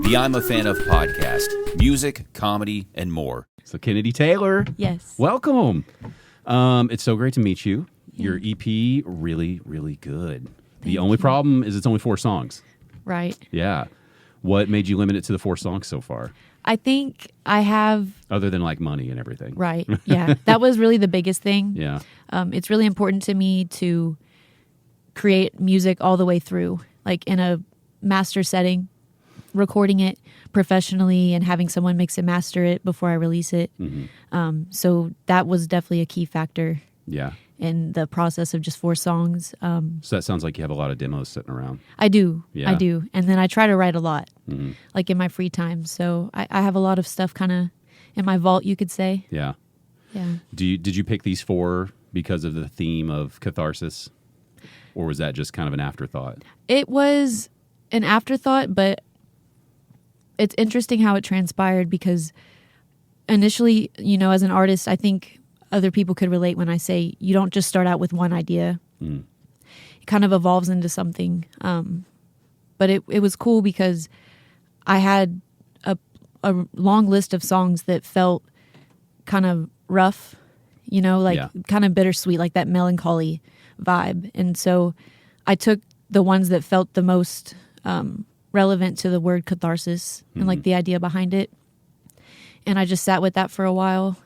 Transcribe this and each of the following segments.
the I'm a Fan Of podcast, music, comedy, and more. So Kenedy Taylor. Yes. Welcome. It's so great to meet you. Yeah. Your EP, really, really good. The only problem is it's only 4 songs. Right. Yeah. What made you limit it to the 4 songs so far? I think I have... Other than like money and everything. Right. Yeah. That was really the biggest thing. Yeah. It's really important to me to create music all the way through, like in a master setting, recording it professionally and having someone mix and master it before I release it. Mm-hmm. So that was definitely a key factor. Yeah. In the process of just 4 songs. So that sounds like you have a lot of demos sitting around. I do. Yeah. I do. And then I try to write a lot, like in my free time. So I have a lot of stuff kind of in my vault, you could say. Yeah. Yeah. Did you pick these 4 because of the theme of Catharsis? Or was that just kind of an afterthought? It was an afterthought, but it's interesting how it transpired because initially, you know, as an artist, I think other people could relate when I say you don't just start out with one idea. It kind of evolves into something. But it was cool because I had a long list of songs that felt kind of rough, you know, like kind of bittersweet, like that melancholy vibe. And so I took the ones that felt the most relevant to the word catharsis and like the idea behind it. And I just sat with that for a while.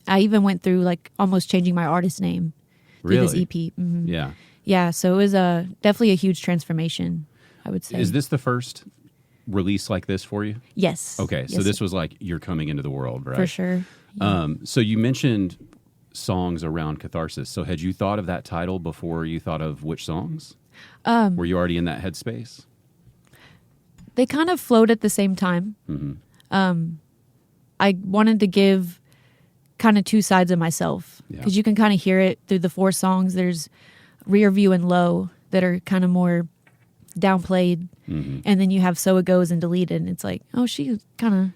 I even went through like almost changing my artist name through this EP. Mm-hmm. Yeah. Yeah. So it was definitely a huge transformation, I would say. Is this the first release like this for you? Yes. Okay. So this was like you're coming into the world, right? For sure. Yeah. So you mentioned songs around Catharsis. So had you thought of that title before you thought of which songs? Were you already in that headspace? They kind of flowed at the same time. Mm-hmm. I wanted to give kind of 2 sides of myself because you can kind of hear it through the 4 songs. There's Rear View and Low that are kind of more downplayed, and then you have So It Goes and Deleted, and it's like, oh, she's kind of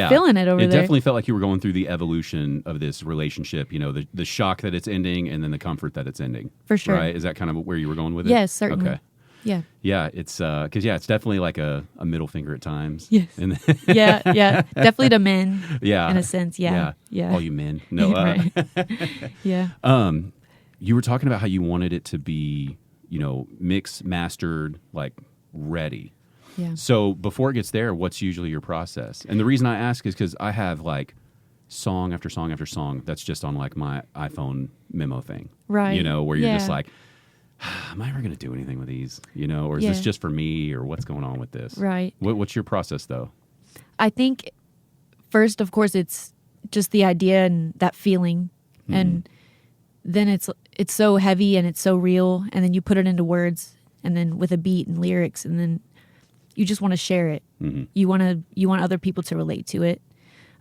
feeling it over there. It definitely felt like you were going through the evolution of this relationship, you know, the shock that it's ending and then the comfort that it's ending. For sure. Right? Is that kind of where you were going with it? Yes, certainly. Okay. Yeah. Yeah, it's because it's definitely like a middle finger at times. Yes. And yeah. Definitely to men. Yeah. In a sense. Yeah. All you men. No. Right. Yeah. You were talking about how you wanted it to be, you know, mixed, mastered, like ready. Yeah. So before it gets there, what's usually your process? And the reason I ask is because I have like song after song after song that's just on like my iPhone memo thing. Right. You know, where you're just like, am I ever going to do anything with these? You know, or is this just for me, or what's going on with this? Right. What's your process, though? I think first, of course, it's just the idea and that feeling. And then it's so heavy and it's so real. And then you put it into words and then with a beat and lyrics. And then you just want to share it. You want other people to relate to it.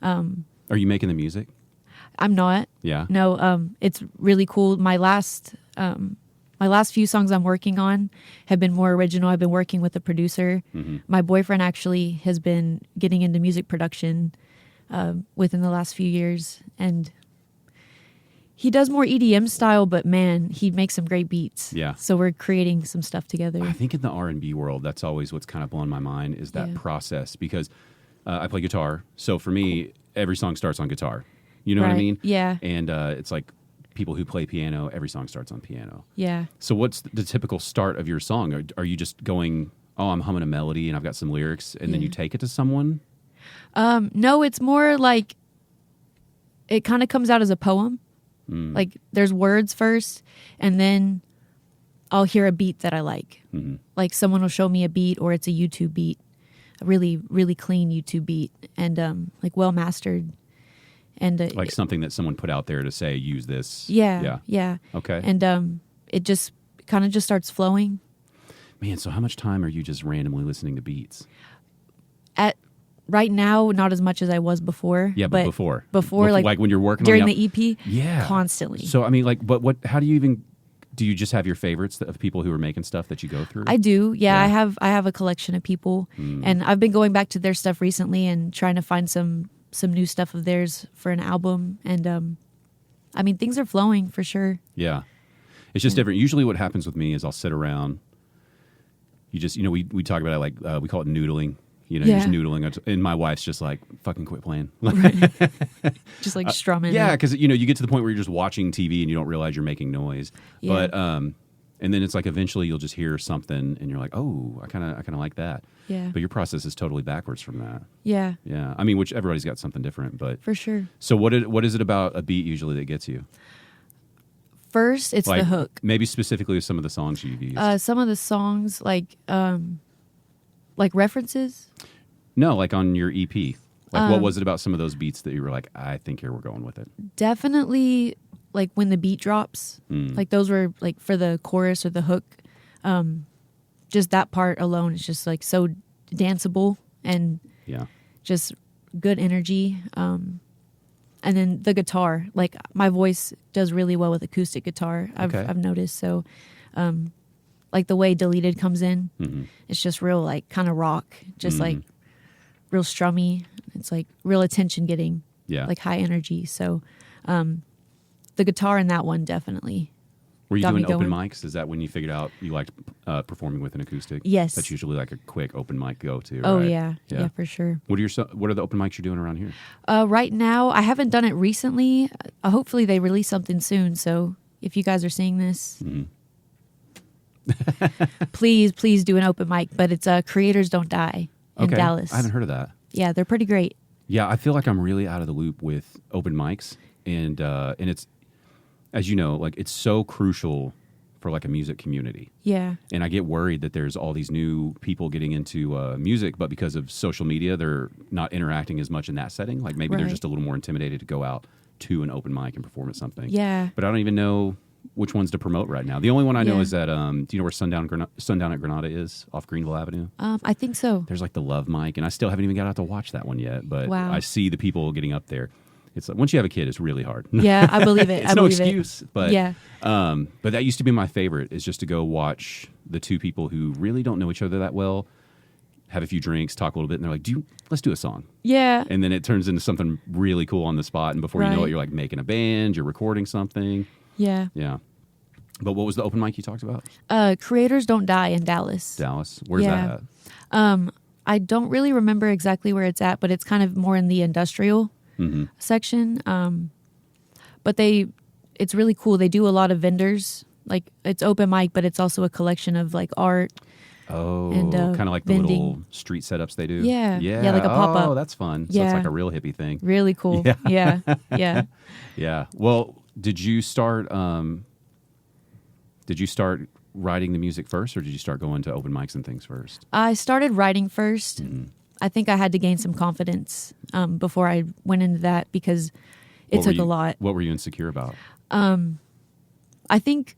Are you making the music? I'm not. Yeah. No, it's really cool. My last few songs I'm working on have been more original. I've been working with a producer. My boyfriend actually has been getting into music production within the last few years. And he does more EDM style, but man, he makes some great beats. Yeah. So we're creating some stuff together. I think in the R&B world, that's always what's kind of blown my mind is that process because I play guitar. So for me, every song starts on guitar. You know what I mean? Yeah. And it's like people who play piano, every song starts on piano. Yeah. So what's the typical start of your song? Are you just going, oh, I'm humming a melody and I've got some lyrics, and then you take it to someone? No, it's more like it kind of comes out as a poem. Like there's words first, and then I'll hear a beat that I like. Like someone will show me a beat, or it's a YouTube beat, a really, really clean YouTube beat, and like well mastered. And like something that someone put out there to say, use this. Yeah. Okay. And it just kind of just starts flowing. Man, so how much time are you just randomly listening to beats? Right now, not as much as I was before. Yeah, but before, like when you're working during on the EP, yeah, constantly. So I mean, like, but what? How do you even? Do you just have your favorites of people who are making stuff that you go through? I do. Yeah. I have a collection of people, and I've been going back to their stuff recently and trying to find some new stuff of theirs for an album. And I mean, things are flowing for sure. Yeah, it's just different. Usually, what happens with me is I'll sit around. You just, we talk about it like we call it noodling. you're Yeah. just noodling, and my wife's just like, fucking quit playing. Just like strumming. Yeah, because you get to the point where you're just watching TV and you don't realize you're making noise. Yeah. But and then it's like eventually you'll just hear something and you're like, oh, I kind of like that. Yeah. But your process is totally backwards from that. Yeah, Yeah, I mean, which everybody's got something different, but for sure. so what is it about a beat usually that gets you? First, it's Like the hook. maybe specifically with some of the songs you've used. Some of the songs, like references. No, like on your EP. Like what was it about some of those beats that you were like, I think here we're going with it? Definitely, like when the beat drops. Like those were like for the chorus or the hook. Just that part alone is just like so danceable and Yeah. just good energy. And then the guitar, like my voice does really well with acoustic guitar. I've noticed. So, like the way Deleted comes in, it's just real like kind of rock, just like real strummy. It's like real attention getting, Yeah. like high energy. So, the guitar in that one definitely. Were you got me doing open going. mics? Is that when you figured out you liked performing with an acoustic? Yes. That's usually like a quick open mic go to. Oh right? yeah, for sure. What are the open mics you're doing around here? Right now, I haven't done it recently. Hopefully, they release something soon. So if you guys are seeing this, please do an open mic. But it's Creators Don't Die in Dallas. I haven't heard of that. Yeah, they're pretty great. Yeah, I feel like I'm really out of the loop with open mics, and it's, as you know, like it's so crucial for like a music community. Yeah, And I get worried that there's all these new people getting into music, but because of social media, they're not interacting as much in that setting. Like maybe they're Right. just a little more intimidated to go out to an open mic and perform at something. yeah. But I don't even know which ones to promote right now. The only one I know Yeah. is that, do you know where Sundown at Granada is off Greenville Avenue? I think so. There's like the Love Mic, and I still haven't even got out to watch that one yet. But Wow. I see the people getting up there. It's like once you have a kid, it's really hard. Yeah, I believe it. It's I no believe excuse, but Yeah. but that used to be my favorite, is just to go watch the two people who really don't know each other that well, have a few drinks, talk a little bit, and they're like, let's do a song. Yeah. And then it turns into something really cool on the spot, and before you know Right. it, you're like making a band, you're recording something. Yeah. Yeah. But what was the open mic you talked about? Creators Don't Die in Dallas. Dallas. Where's Yeah. that at? I don't really remember exactly where it's at, but it's kind of more in the industrial Mm-hmm. section. But it's really cool. They do a lot of vendors. Like it's open mic, but it's also a collection of like art. Oh, And, kind of like the vending. little street setups they do. Yeah. Yeah. Yeah, like a pop-up. Oh, that's fun. So it's Yeah. like a real hippie thing. Really cool. Yeah. Yeah. Yeah. Well, did you start writing the music first, or did you start going to open mics and things first? I started writing first. I think I had to gain some confidence before I went into that because it What were took you- a lot. What were you insecure about? I think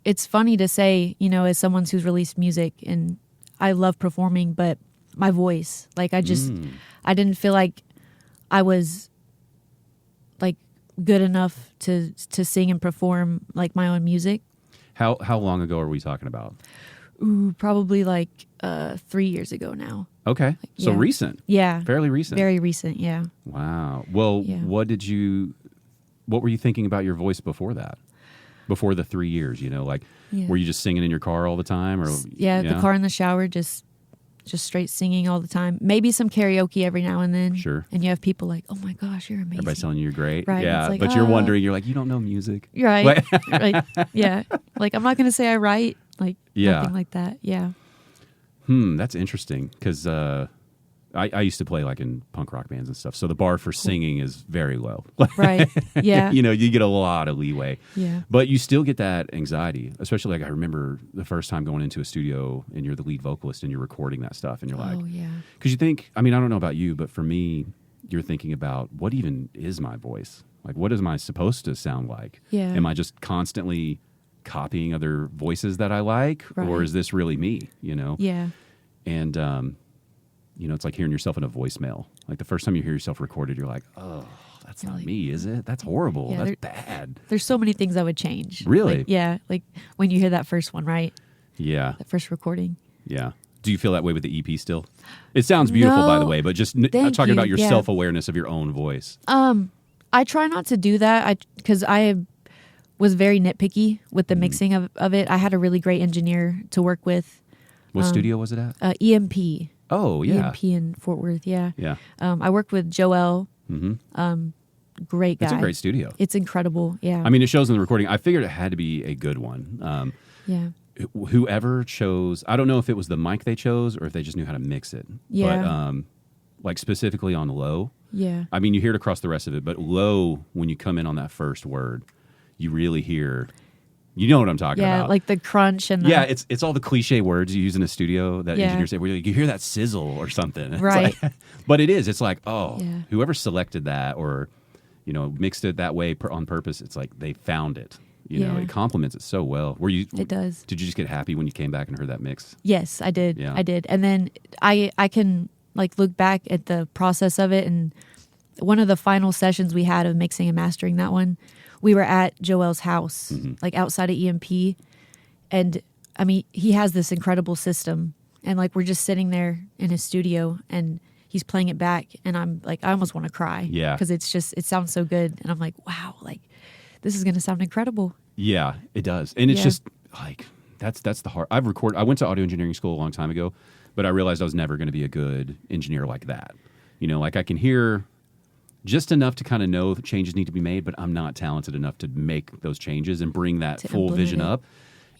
it's funny to say, as someone who's released music, and I love performing, but my voice, like I didn't feel like I was like good enough to sing and perform like my own music. How long ago are we talking about? Ooh, probably like 3 years ago now. Okay. So Yeah. recent. Yeah. Fairly recent. Very recent, yeah. Wow. Well, Yeah. what were you thinking about your voice before that? Before the 3 years, like, Yeah. were you just singing in your car all the time, or Yeah, the car in the shower, just straight singing all the time. Maybe some karaoke every now and then. Sure. And you have people like, "Oh my gosh, you're amazing." Everybody's telling you you're great. Right, Yeah. it's like, but you're wondering, you're like, you don't know music. Right. Right. Yeah. Like I'm not going to say I write, like Yeah. nothing like that. Yeah. That's interesting, because I used to play like in punk rock bands and stuff, so the bar for singing is very low. Right. Yeah. You get a lot of leeway. Yeah. But you still get that anxiety, especially like I remember the first time going into a studio and you're the lead vocalist and you're recording that stuff and you're like, Oh yeah. because you think, I don't know about you, but for me, you're thinking about what even is my voice? Like, what am I supposed to sound like? Yeah. Am I just constantly copying other voices that I like, or Right. is this really me? Yeah. And, it's like hearing yourself in a voicemail. Like the first time you hear yourself recorded, you're like, oh, that's You're not like- me, is it? That's horrible. Yeah, That's bad. There's so many things I would change. Really? Like, yeah. Like when you hear that first one, right? Yeah. That first recording. Yeah. Do you feel that way with the EP still? It sounds beautiful, by the No. way, but just Thank talking you. about your Yeah. self-awareness of your own voice. I try not to do that because I was very nitpicky with the mixing of it. I had a really great engineer to work with. What studio was it at? EMP. Oh, yeah. EMP in Fort Worth. Yeah. Yeah. I worked with Joel. Mm-hmm. Great guy. It's a great studio. It's incredible. Yeah. I mean, it shows in the recording. I figured it had to be a good one. Yeah. Whoever chose, I don't know if it was the mic they chose or if they just knew how to mix it. Yeah. But like specifically on low, Yeah. I mean, you hear it across the rest of it, but low, when you come in on that first word, you really hear, you know what I'm talking Yeah. about. Like the crunch and the, Yeah, it's all the cliche words you use in a studio that Yeah. engineers say, where you hear that sizzle or something. It's Right. like- but it is. It's like, oh, Yeah. whoever selected that or, mixed it that way on purpose, it's like they found it. Yeah. It complements it so well. It does. Did you just get happy when you came back and heard that mix? Yes, I did. Yeah. I did. And then I can like look back at the process of it, and one of the final sessions we had of mixing and mastering that one, we were at Joel's house, like outside of EMP. And I mean, he has this incredible system, and like we're just sitting there in his studio and he's playing it back, and I'm like, I almost want to cry. Yeah. Because it sounds so good. And I'm like, wow, like this is going to sound incredible. Yeah, it does. And it's Yeah. just like, that's the hard. I went to audio engineering school a long time ago, but I realized I was never going to be a good engineer like that. Like I can hear just enough to kind of know that changes need to be made, but I'm not talented enough to make those changes and bring that To full implement vision it. up.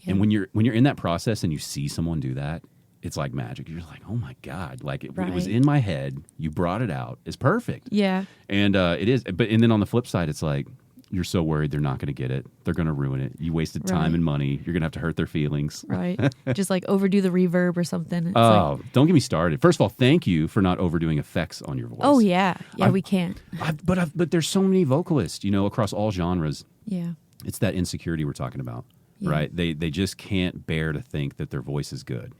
Yeah. And when you're in that process and you see someone do that, it's like magic. You're like, oh my God, like it was Right. in my head. You brought it out. It's perfect. Yeah. And it is. And then on the flip side, it's like, you're so worried they're not going to get it. They're going to ruin it. You wasted time Right. and money. You're going to have to hurt their feelings. Right. Just like overdo the reverb or something. It's Oh, like, don't get me started. First of all, thank you for not overdoing effects on your voice. oh yeah. Yeah, I've- we can't. But there's so many vocalists, across all genres. Yeah. It's that insecurity we're talking about, Yeah. right? They just can't bear to think that their voice is good.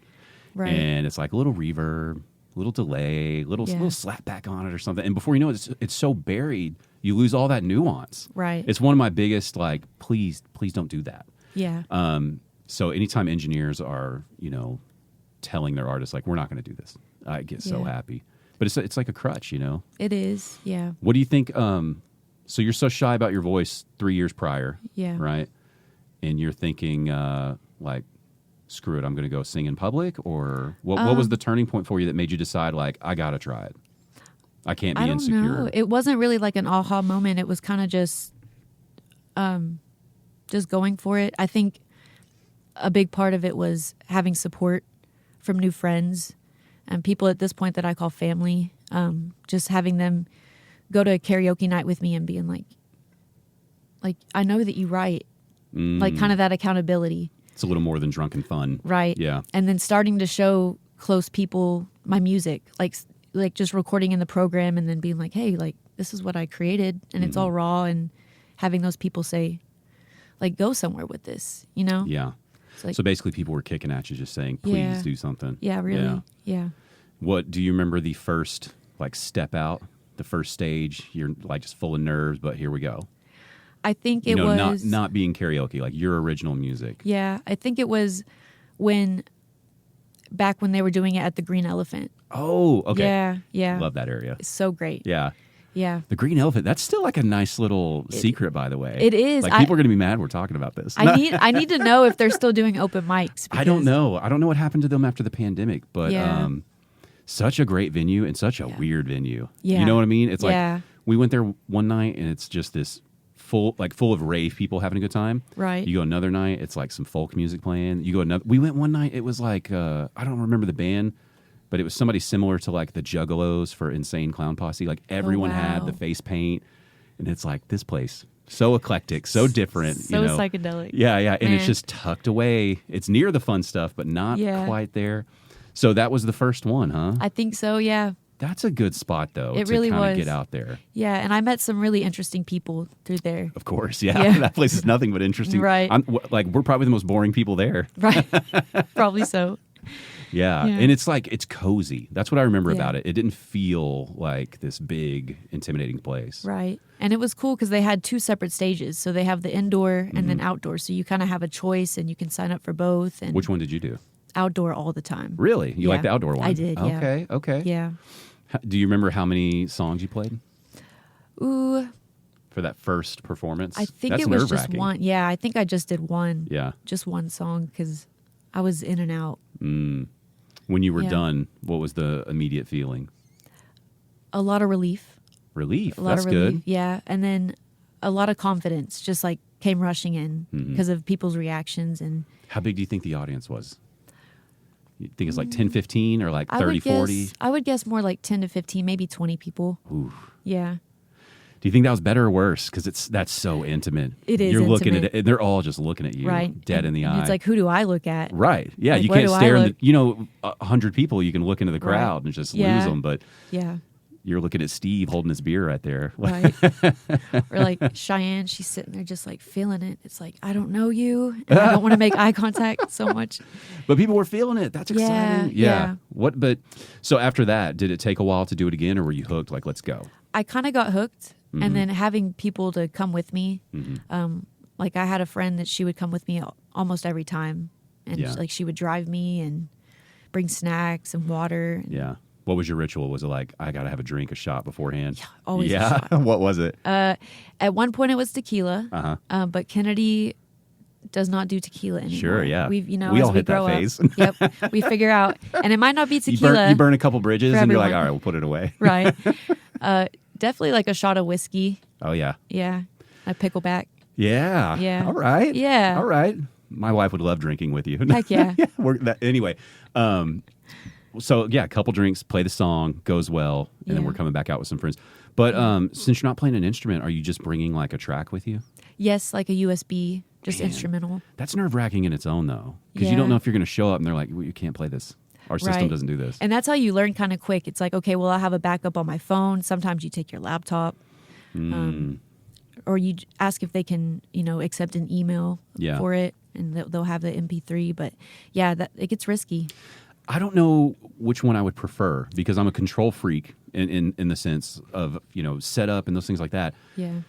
Right. And it's like a little reverb, a little delay, little slap back on it or something. And before you know it, it's so buried, you lose all that nuance. Right. It's one of my biggest, like, please don't do that. Yeah. So anytime engineers are, telling their artists, like, we're not going to do this, I get so Yeah. happy. But it's like a crutch, It is. Yeah. What do you think? So you're so shy about your voice 3 years prior, Yeah. right? And you're thinking, like, screw it, I'm going to go sing in public? Or what was the turning point for you that made you decide, like, I got to try it? I can't be I don't insecure. know. It wasn't really like an aha moment. It was kind of just going for it. I think a big part of it was having support from new friends and people at this point that I call family. Just having them go to a karaoke night with me and being like, I know that you write. Like kind of that accountability. It's a little more than drunken fun. Right. Yeah. And then starting to show close people my music, like just recording in the program and then being like, hey, like this is what I created and it's all raw, and having those people say, like, go somewhere with this, Yeah. It's like, So basically people were kicking at you just saying, please Yeah. do something. yeah, really. Yeah. What do you remember the first, like, step out, the first stage? You're like just full of nerves, but here we go. I think it was not being karaoke, like your original music. Yeah, I think it was back when they were doing it at the Green Elephant. Oh, okay. Yeah, yeah. Love that area. It's so great. Yeah. Yeah. The Green Elephant, that's still like a nice little secret, by the way. It is. Like, people are going to be mad we're talking about this. I need to know if they're still doing open mics. I don't because- know. I don't know what happened to them after the pandemic, but Yeah. such a great venue and such a weird venue. Yeah. You know what I mean? It's Yeah. like we went there one night and it's just this full of rave people having a good time. Right. You go another night, it's like some folk music playing. You go another. We went one night, it was like I don't remember the band, but it was somebody similar to like the Juggalos for Insane Clown Posse. Like everyone had wow. the face paint, and it's like this place so eclectic, so different, So psychedelic. Yeah, yeah, and it's Man. just tucked away. It's near the fun stuff, but not Yeah. quite there. So that was the first one, huh? I think so, yeah. That's a good spot, though. It to really kind of was. get out there. Yeah, and I met some really interesting people through there. Of course, yeah. Yeah. That place is nothing but interesting. Right. We're probably the most boring people there. Right. Probably so. Yeah. Yeah. And it's like, it's cozy. That's what I remember Yeah. about it. It didn't feel like this big, intimidating place. Right. And it was cool because they had two separate stages. So they have the indoor and then outdoor. So you kind of have a choice and you can sign up for both. And Which one did you do? outdoor all the time. Really? You like the Yeah. outdoor one? I did, yeah. Okay, okay. Yeah. Do you remember how many songs you played Ooh, for that first performance? I think That's it was just nerve-wracking. one. Yeah, I think I just did one. Yeah. Just one song because I was in and out. When you were Yeah. done, what was the immediate feeling? A lot of relief. Relief. A lot That's of relief. good. Yeah. And then a lot of confidence just like came rushing in Mm-hmm. because of people's reactions. And How big do you think the audience was? You think it's like 10, 15 or like 30, I would 40? guess, I would guess more like 10 to 15, maybe 20 people. Ooh. Yeah. Do you think that was better or worse? Because that's so intimate. It is You're looking intimate. at it, and they're all just looking at you, Right. dead in the And eye. it's like, who do I look at? right. Yeah, like, you where can't do I stare in look? the, 100 people, you can look into the crowd and just Yeah. lose them. But Yeah. you're looking at Steve holding his beer right there. Right. Or like Cheyenne, she's sitting there just like feeling it. It's like, I don't know you. And I don't want to make eye contact so much. But people were feeling it. That's exciting. Yeah. What? But so after that, did it take a while to do it again, or were you hooked? Like, let's go. I kind of got hooked. Mm-hmm. And then having people to come with me. Like I had a friend that she would come with me almost every time. And Yeah. like she would drive me and bring snacks and water. Yeah. What was your ritual? Was it like, I got to have a drink, a shot beforehand? Yeah. Always a Yeah. shot. What was it? At one point it was tequila. Uh-huh. But Kenedy does not do tequila anymore. Sure, yeah. We've, We as all we hit that grow phase. up, yep, we figure out, and it might not be You tequila. burn a couple bridges, for and you're like, everyone. all right, we'll put it away. Right. Definitely like a shot of whiskey. Oh, yeah. Yeah. A pickleback. Yeah. Yeah. All right. Yeah. All right. My wife would love drinking with you. Heck yeah. Anyway, so yeah, a couple drinks, play the song, goes well, and then Yeah. we're coming back out with some friends. But since you're not playing an instrument, are you just bringing like a track with you? Yes, like a USB, just Man. instrumental. That's nerve-wracking in its own, though, because you don't Yeah. know if you're going to show up and they're like, well, you can't play this. Our system Right. doesn't do this. And that's how you learn kind of quick. It's like, okay, well, I have a backup on my phone. Sometimes you take your laptop, or you ask if they can, accept an email Yeah. for it, and they'll have the MP3. But yeah, that it gets risky. I don't know which one I would prefer because I'm a control freak in the sense of, setup and those things like that. Yeah.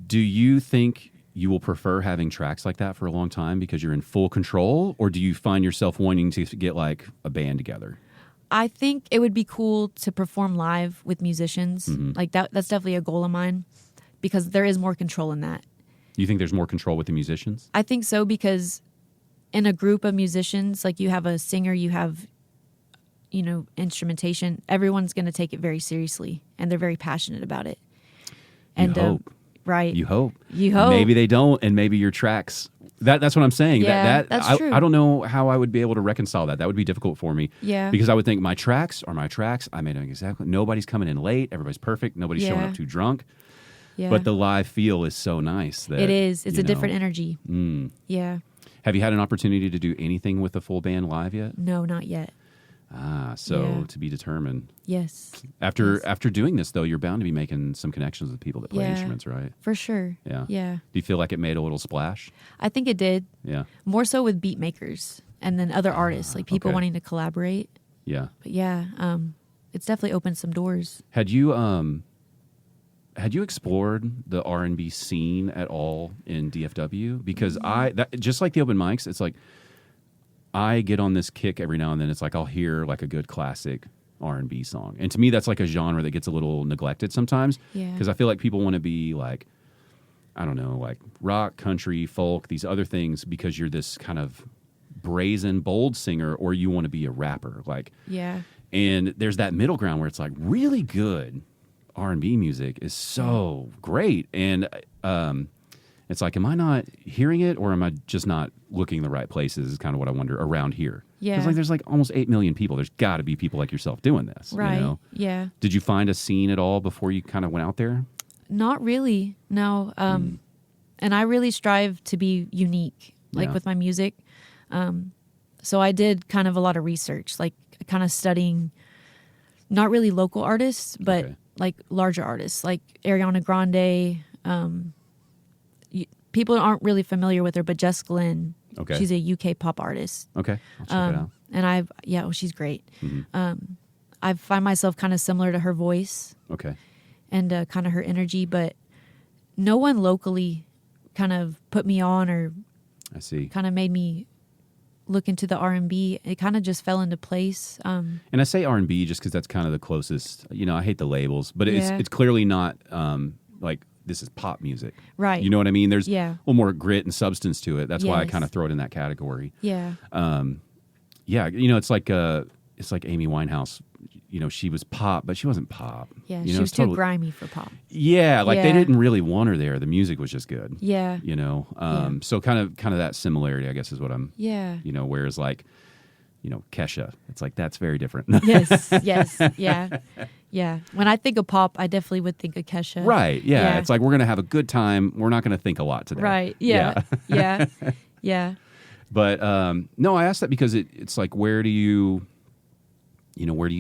Do you think you will prefer having tracks like that for a long time because you're in full control, or do you find yourself wanting to get like a band together? I think it would be cool to perform live with musicians. Mm-hmm. Like that's definitely a goal of mine because there is more control in that. You think there's more control with the musicians? I think so because in a group of musicians, like you have a singer, you have, instrumentation, everyone's going to take it very seriously and they're very passionate about it. And hope. right. You hope. You hope. Maybe they don't, and maybe your tracks. That's what I'm saying. Yeah, that's true. I don't know how I would be able to reconcile that. That would be difficult for me. Yeah. Because I would think my tracks are my tracks. I may know exactly. Nobody's coming in late. Everybody's perfect. Nobody's showing Yeah. up too drunk. Yeah. But the live feel is so nice that it is. It's you a different know. energy. Yeah. Have you had an opportunity to do anything with a full band live yet? No, not yet. So Yeah. to be determined. Yes. After Yes. after doing this, though, you're bound to be making some connections with people that play Yeah. instruments, right? For sure. Yeah. Yeah. Do you feel like it made a little splash? I think it did. Yeah. More so with beat makers and then other artists, like people okay. wanting to collaborate. Yeah. But yeah, it's definitely opened some doors. Had you explored the R&B scene at all in DFW? Because just like the open mics, it's like I get on this kick every now and then. It's like I'll hear like a good classic R&B song, and to me, that's like a genre that gets a little neglected sometimes. Yeah. Because I feel like people want to be like, I don't know, like rock, country, folk, these other things, because you're this kind of brazen, bold singer, or you want to be a rapper, like. Yeah. And there's that middle ground where it's like really good R&B music is so great, and it's like, am I not hearing it, or am I just not looking in the right places? Is kind of what I wonder around here. Yeah. It's like there's like almost 8 million people. There's got to be people like yourself doing this. Right. You know? Yeah. Did you find a scene at all before you kind of went out there? Not really. No. And I really strive to be unique, like Yeah. with my music. So I did kind of a lot of research, like kind of studying not really local artists, but Okay. like larger artists, like Ariana Grande. People aren't really familiar with her, but Jess Glynn. Okay. She's a UK pop artist. Okay, I'll check it out. And she's great. I find myself kind of similar to her voice Okay. and kind of her energy, but no one locally kind of put me on or I see. kind of made me look into the R&B. It kind of just fell into place. And I say R&B just because that's kind of the closest. You know, I hate the labels, but Yeah. it's clearly not like this is pop music. Right. You know what I mean? There's Yeah. a little more grit and substance to it. That's why I Yes. kind of throw it in that category. Yeah. yeah, it's like Amy Winehouse. She was pop, but she wasn't pop. Yeah, she was too grimy for pop. Yeah, like they Yeah. didn't really want her there. The music was just good. Yeah. So kind of that similarity, I guess, is what I'm. Yeah. Whereas like, Kesha, it's like that's very different. Yes. Yeah. Yeah. When I think of pop, I definitely would think of Kesha. Right. Yeah. Yeah. It's like we're gonna have a good time. We're not gonna think a lot today. Right. Yeah. Yeah. Yeah. But no, I asked that because it's like, where do you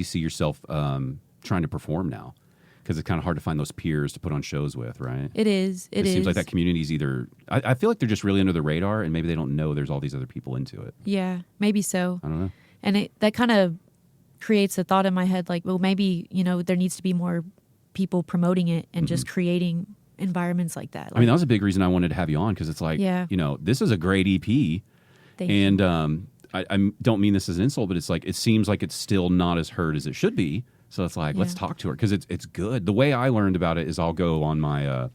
see yourself trying to perform now? Because it's kind of hard to find those peers to put on shows with, right? It is. It seems is. like that community is either. I feel like they're just really under the radar, and maybe they don't know there's all these other people into it. Yeah, maybe so. I don't know. And that kind of creates a thought in my head, like, well, maybe there needs to be more people promoting it and just creating environments like that. I mean, that was a big reason I wanted to have you on, because it's like, this is a great EP. Thank and you. I don't mean this as an insult, but it's like, it seems like it's still not as heard as it should be. So it's like, let's talk to her, because it's good. The way I learned about it is I'll go on my,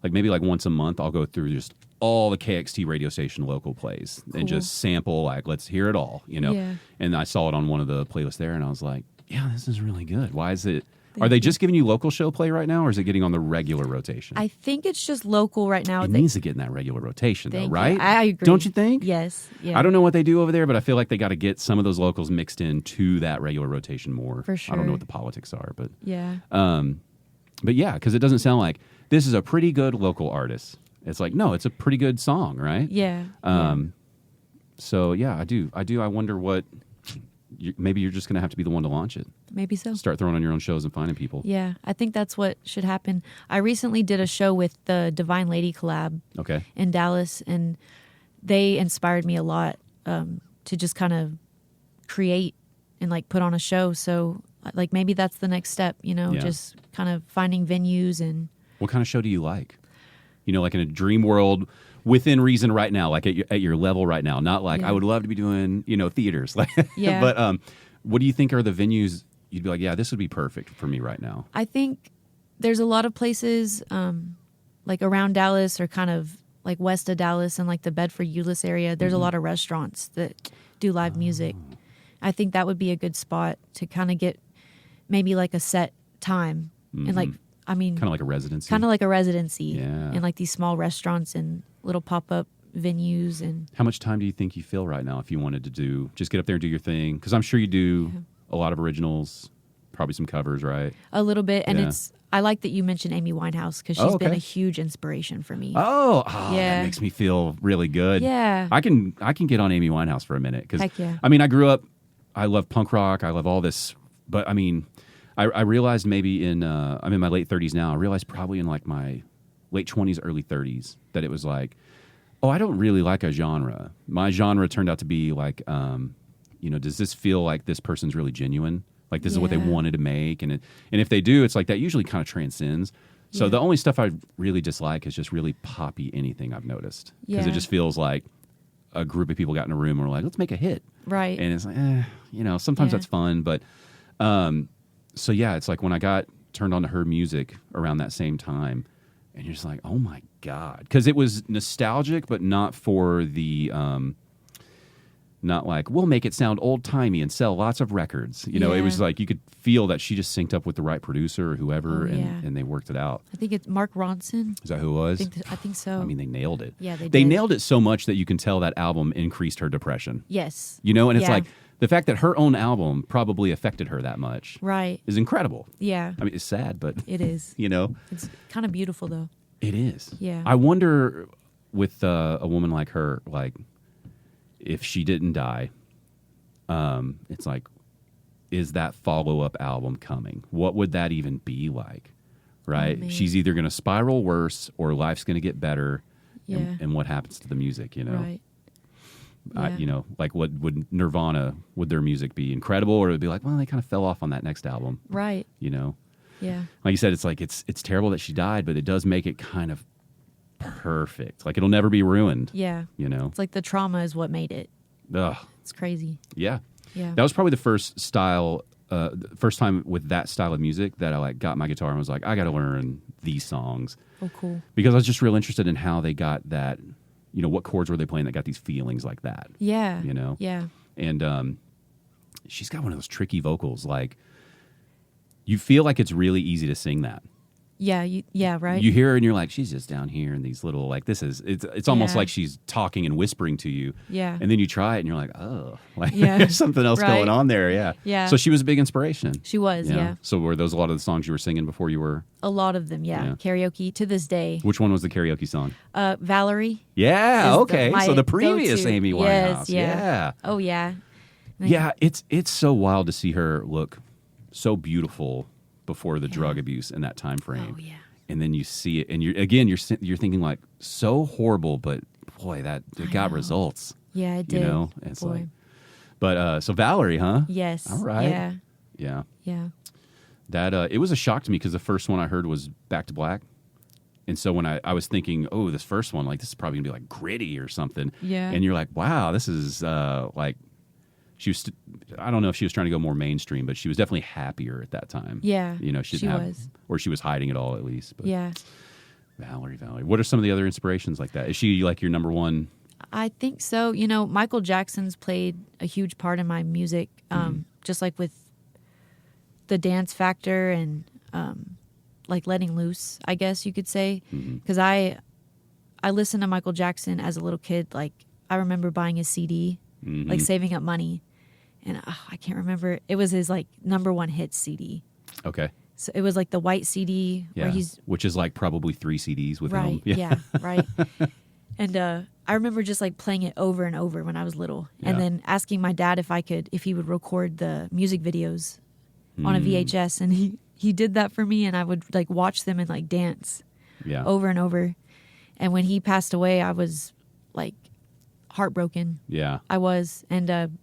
maybe once a month, I'll go through just all the KXT radio station local plays and just sample, let's hear it all, Yeah. And I saw it on one of the playlists there, and I was like, yeah, this is really good. Why is it? Are they just giving you local show play right now, or is it getting on the regular rotation? I think it's just local right now. It needs to get in that regular rotation, though, Thank you. right? I agree. Don't you think? Yes. Yeah. I don't know what they do over there, but I feel like they got to get some of those locals mixed into that regular rotation more. For sure. I don't know what the politics are, but Yeah. but yeah, because it doesn't sound like this is a pretty good local artist. It's like, no, it's a pretty good song, right? Yeah. So yeah, I do. I wonder what. Maybe you're just going to have to be the one to launch it. Maybe so. Start throwing on your own shows and finding people. Yeah, I think that's what should happen. I recently did a show with the Divine Lady collab Okay. in Dallas, and they inspired me a lot to just kind of create and put on a show. So maybe that's the next step, just kind of finding venues. And What kind of show do you like? Like in a dream world, within reason right now, like at your level right now, not like I would love to be doing, theaters. Yeah. But what do you think are the venues you'd be like, yeah, this would be perfect for me right now? I think there's a lot of places around Dallas, or kind of west of Dallas and the Bedford Euless area. There's a lot of restaurants that do live music. I think that would be a good spot to kind of get maybe a set time and Kind of like a residency. Kind of like a residency. Yeah. And these small restaurants and little pop-up venues. And how much time do you think you feel right now if you wanted to just get up there and do your thing? Because I'm sure you do a lot of originals, probably some covers, right? A little bit. And Yeah. I like that you mentioned Amy Winehouse, because she's been a huge inspiration for me. Oh, Yeah. that makes me feel really good. Yeah. I can get on Amy Winehouse for a minute, because Heck yeah. I mean, I grew up, I love punk rock, I love all this, but I mean, I realized maybe I'm in my late 30s now. I realized probably in my late 20s, early 30s that it was like, oh, I don't really like a genre. My genre turned out to be does this feel like this person's really genuine? Like this is what they Yeah. wanted to make, and if they do, it's like that usually kind of transcends. So Yeah. the only stuff I really dislike is just really poppy anything I've noticed, because it Yeah. just feels like a group of people got in a room and were like, let's make a hit. Right. And it's like, sometimes Yeah. that's fun, but so yeah, it's like when I got turned on to her music around that same time, and you're just like, oh my God, because it was nostalgic, but not for the not like we'll make it sound old timey and sell lots of records. It Yeah. was like you could feel that she just synced up with the right producer or whoever, Oh, yeah. and they worked it out. I think it's Mark Ronson. Is that who it was? I think so. I mean, they nailed it. Yeah, they They did. nailed it so much that you can tell that album increased her depression. Yes. And it's Yeah. like the fact that her own album probably affected her that much Right. is incredible. Yeah. I mean, it's sad, but It is. It's kind of beautiful, though. it is. Yeah. I wonder with a woman like her, if she didn't die, it's like, is that follow-up album coming? What would that even be like? Right? man. She's either going to spiral worse or life's going to get better. Yeah. And what happens to the music, Right. Yeah. What would Nirvana, would their music be incredible, or it would be like, well, they kind of fell off on that next album, Right. Yeah. Yeah. You said, it's like, it's terrible that she died, but it does make it kind of perfect. Like it'll never be ruined. Yeah. It's like the trauma is what made it. Ugh. It's crazy. Yeah. Yeah. That was probably the first time with that style of music that I got my guitar and was like, I got to learn these songs. Oh, cool. Because I was just real interested in how they got that, what chords were they playing that got these feelings like that? Yeah. You know? Yeah. And she's got one of those tricky vocals. Like, you feel like it's really easy to sing that. Yeah, right. You hear her and you're like, she's just down here in these little, like, it's almost like she's talking and whispering to you. Yeah. And then you try it and you're like, oh, like there's something else going on there. Yeah. Yeah. So she was a big inspiration. She was, yeah. So were those a lot of the songs you were singing before you were? A lot of them, yeah. Karaoke to this day. Which one was the karaoke song? Valerie. Yeah, okay. So the previous go-to. Amy Winehouse. Yes, Yeah. Oh, yeah. Yeah, it's so wild to see her look so beautiful before the drug abuse in that time frame. Oh, yeah. And then you see it, and you're thinking like, so horrible, but boy, it got results. Yeah, it did. You know, and it's like, but so Valerie, huh? Yes. All right. Yeah. Yeah. Yeah. That it was a shock to me because the first one I heard was Back to Black, and so when I was thinking, oh, this first one, like this is probably gonna be like gritty or something. Yeah. And you're like, wow, this is like. She was, I don't know if she was trying to go more mainstream, but she was definitely happier at that time. Yeah, you know, she didn't have, was. Or she was hiding it all at least. But yeah. Valerie. What are some of the other inspirations like that? Is she like your number one? I think so. You know, Michael Jackson's played a huge part in my music, just like with the dance factor and like letting loose, I guess you could say. Because I listened to Michael Jackson as a little kid. Like, I remember buying his CD, like saving up money. And I can't remember. It was his like number one hit CD. Okay. So it was like the white CD where which is like probably 3 CDs with right, him. Yeah, right. And I remember just like playing it over and over when I was little, and then asking my dad if he would record the music videos on a VHS, and he did that for me, and I would like watch them and like dance over and over. And when he passed away, I was like heartbroken. Yeah, I was, and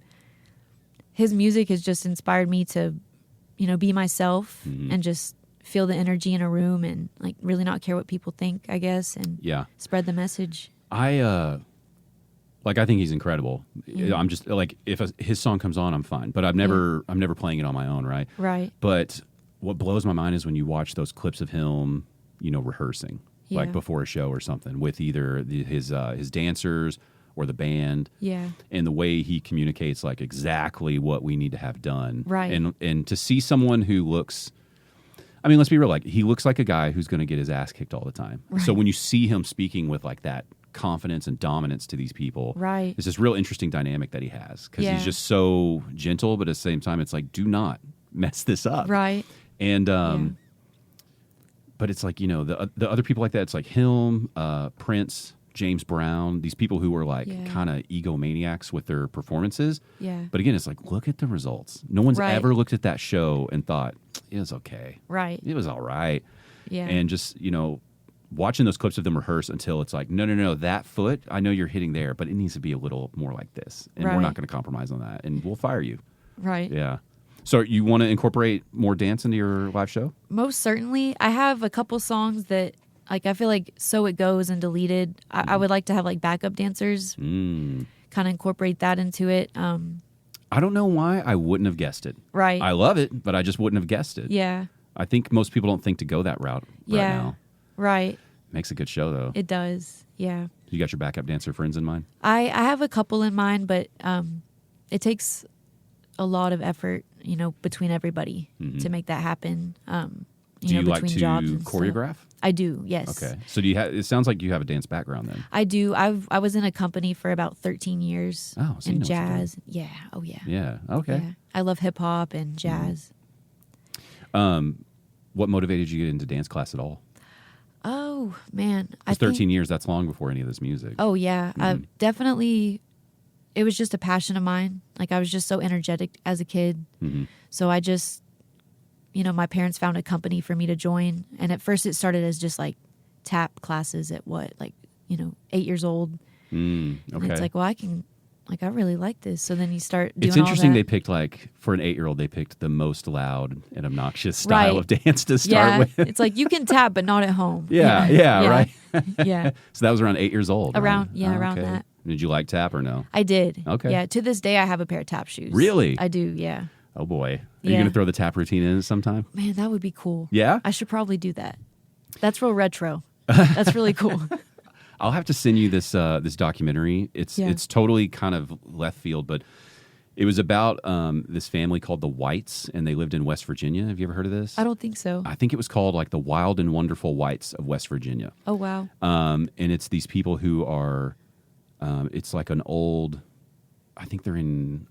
his music has just inspired me to, you know, be myself and just feel the energy in a room and like really not care what people think, I guess, and spread the message. I think he's incredible. I'm just like, if his song comes on, I'm fine, but I'm never playing it on my own, right? Right. But what blows my mind is when you watch those clips of him, you know, rehearsing like before a show or something with either his dancers or the band, and the way he communicates like exactly what we need to have done, right? And to see someone who looks, I mean, let's be real, like he looks like a guy who's going to get his ass kicked all the time. Right. So when you see him speaking with like that confidence and dominance to these people, right, it's this real interesting dynamic that he has because he's just so gentle, but at the same time, it's like, do not mess this up, right? And but it's like, you know, the other people like that, it's like him, Prince, James Brown, these people who were like kind of egomaniacs with their performances. Yeah. But again, it's like, look at the results. No one's ever looked at that show and thought, it was okay. Right. It was all right. Yeah. And just, you know, watching those clips of them rehearse until it's like, no, that foot, I know you're hitting there, but it needs to be a little more like this. And we're not going to compromise on that. And we'll fire you. Right. Yeah. So you want to incorporate more dance into your live show? Most certainly. I have a couple songs that, like, I feel like So It Goes and Deleted. I would like to have like backup dancers, kind of incorporate that into it. I don't know why I wouldn't have guessed it. Right. I love it, but I just wouldn't have guessed it. Yeah. I think most people don't think to go that route right now. Right. Makes a good show, though. It does. Yeah. You got your backup dancer friends in mind? I have a couple in mind, but it takes a lot of effort, you know, between everybody to make that happen. Do you like to jobs and choreograph? Stuff. I do, yes. Okay. So do you have? It sounds like you have a dance background then. I do. I was in a company for about 13 years. Oh, so in jazz. Yeah. Oh, yeah. Yeah. Okay. Yeah. I love hip hop and jazz. What motivated you to get into dance class at all? Oh man, 13 years. That's long before any of this music. Oh yeah, definitely. It was just a passion of mine. Like I was just so energetic as a kid. So I just, you know, my parents found a company for me to join. And at first it started as just like tap classes at 8 years old. Okay. And it's like, well, I really like this. So then you start doing It's interesting all that. They picked for an 8-year-old, they picked the most loud and obnoxious style of dance to start with. It's like you can tap, but not at home. Yeah, right. Yeah. So that was around 8 years old. Around, right? Around that. Did you like tap or no? I did. Okay. Yeah. To this day, I have a pair of tap shoes. Really? I do. Yeah. Oh boy. Are you going to throw the tap routine in sometime? Man, that would be cool. Yeah? I should probably do that. That's real retro. That's really cool. I'll have to send you this documentary. It's totally kind of left field, but It was about this family called the Whites, and they lived in West Virginia. Have you ever heard of this? I don't think so. I think it was called like the Wild and Wonderful Whites of West Virginia. Oh, wow. And it's these people who are, it's like an old, I think they're in,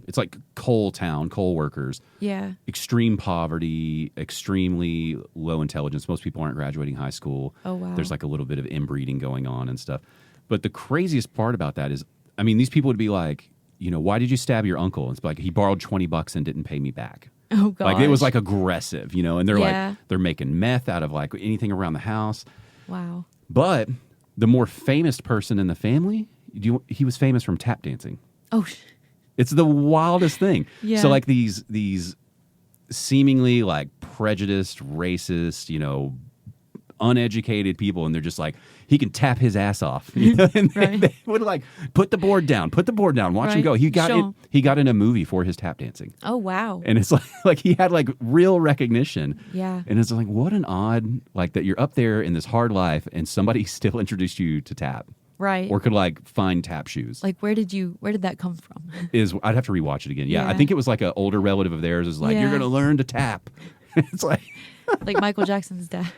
it's like coal town, coal workers. Yeah. Extreme poverty, extremely low intelligence. Most people aren't graduating high school. Oh, wow. There's like a little bit of inbreeding going on and stuff. But the craziest part about that is, I mean, these people would be like, you know, why did you stab your uncle? And it's like, he borrowed $20 and didn't pay me back. Oh, God. Like, it was like aggressive, you know, and they're Yeah. like, they're making meth out of like anything around the house. Wow. But the more famous person in the family, he was famous from tap dancing. Oh, It's the wildest thing. Yeah. So like these seemingly like prejudiced, racist, you know, uneducated people, and they're just like, he can tap his ass off. You know? And Right. they would like put the board down, watch him Right. go. He got Show it. him. He got in a movie for his tap dancing. Oh, wow. And it's like he had like real recognition. Yeah. And it's like, what an odd, like that you're up there in this hard life and somebody still introduced you to tap. Right. Or could like find tap shoes. Like, where did that come from? I'd have to rewatch it again. Yeah. I Yeah. think it was like an older relative of theirs is like, Yeah. you're going to learn to tap. It's like, Like Michael Jackson's dad.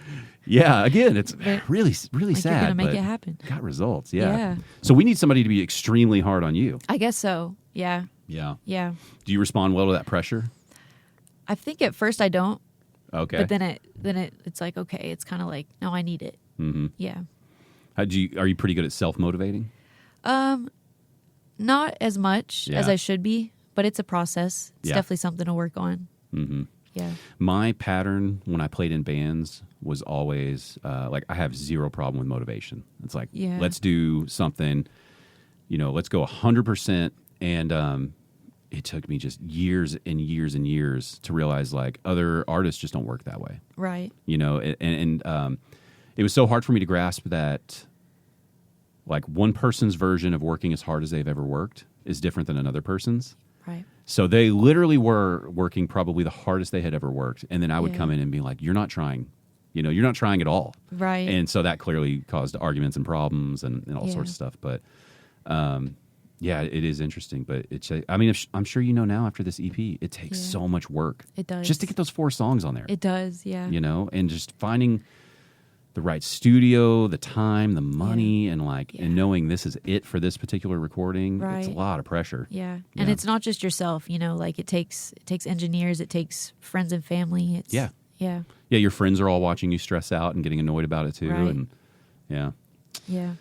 yeah, again, it's But, really like, sad. you're going to make but it happen. got results. Yeah. Yeah. So we need somebody to be extremely hard on you. I guess so. Yeah. Yeah. Yeah. Do you respond well to that pressure? I think at first I don't, Okay. but then it's like, okay, it's kind of like, no, I need it. Mm-hmm. Yeah. Are you pretty good at self-motivating? Not as much as Yeah. I should be, but it's a process. It's Yeah. definitely something to work on. Mm-hmm. Yeah. My pattern when I played in bands was always like I have zero problem with motivation. It's like, Yeah. let's do something, you know, let's go 100%. And it took me just years and years and years to realize like other artists just don't work that way, Right. you know, and it was so hard for me to grasp that like one person's version of working as hard as they've ever worked is different than another person's. Right. So they literally were working probably the hardest they had ever worked. And then I would Yeah. come in and be like, you're not trying. You know, you're not trying at all. Right. And so that clearly caused arguments and problems and all Yeah. sorts of stuff. But yeah, it is interesting. But it's, I mean, I'm sure you know now after this EP, it takes Yeah. so much work. It does. Just to get those 4 songs on there. It does. Yeah. You know, and just finding the right studio, the time, the money, and like, Yeah. and knowing this is it for this particular recording. It's a Right. lot of pressure. Yeah. And Yeah. it's not just yourself, you know, like it takes engineers, it takes friends and family. It's Yeah. Yeah. Yeah, your friends are all watching you stress out and getting annoyed about it too. Right. And yeah. Yeah.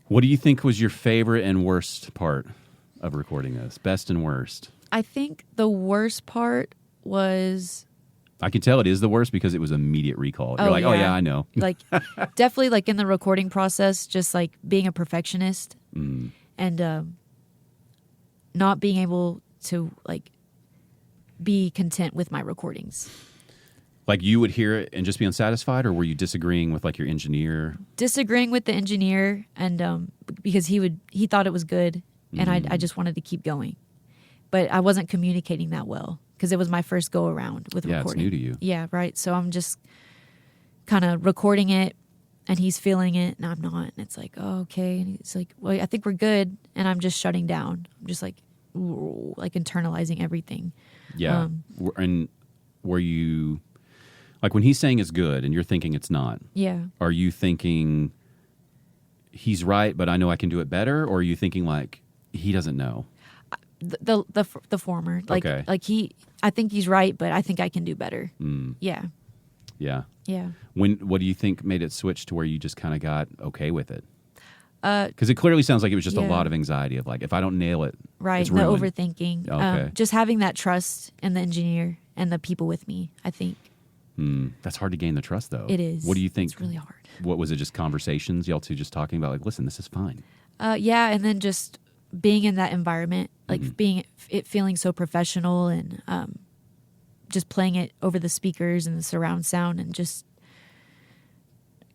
What do you think was your favorite and worst part of recording this? Best and worst? I think the worst part was I can tell it is the worst because it was immediate recall. You're Oh, like, oh yeah. yeah, I know. like definitely like in the recording process, just like being a perfectionist and not being able to like be content with my recordings. Like you would hear it and just be unsatisfied, or were you disagreeing with like your engineer? Disagreeing with the engineer and because he thought it was good and I just wanted to keep going. But I wasn't communicating that well because it was my first go around with Yeah, recording. it's new to you. Yeah, right. So I'm just kind of recording it and he's feeling it and I'm not. And it's like, oh, okay. And he's like, well, I think we're good. And I'm just shutting down. I'm just like internalizing everything. Yeah. And were you, like when he's saying it's good and you're thinking it's not, Yeah. are you thinking he's right, but I know I can do it better? Or are you thinking like he doesn't know? The former. Like, Okay. like I think he's right, but I think I can do better. Yeah. Yeah. Yeah. What do you think made it switch to where you just kind of got okay with it? Because it clearly sounds like it was just a yeah. lot of anxiety of like, if I don't nail it, right, it's the ruined. overthinking. Okay. Just having that trust in the engineer and the people with me, I think. That's hard to gain the trust though. It is. What do you think? It's really hard. What was it? Just conversations? Y'all two just talking about like, listen, this is fine. Yeah, and then just being in that environment, like feeling so professional and just playing it over the speakers and the surround sound and just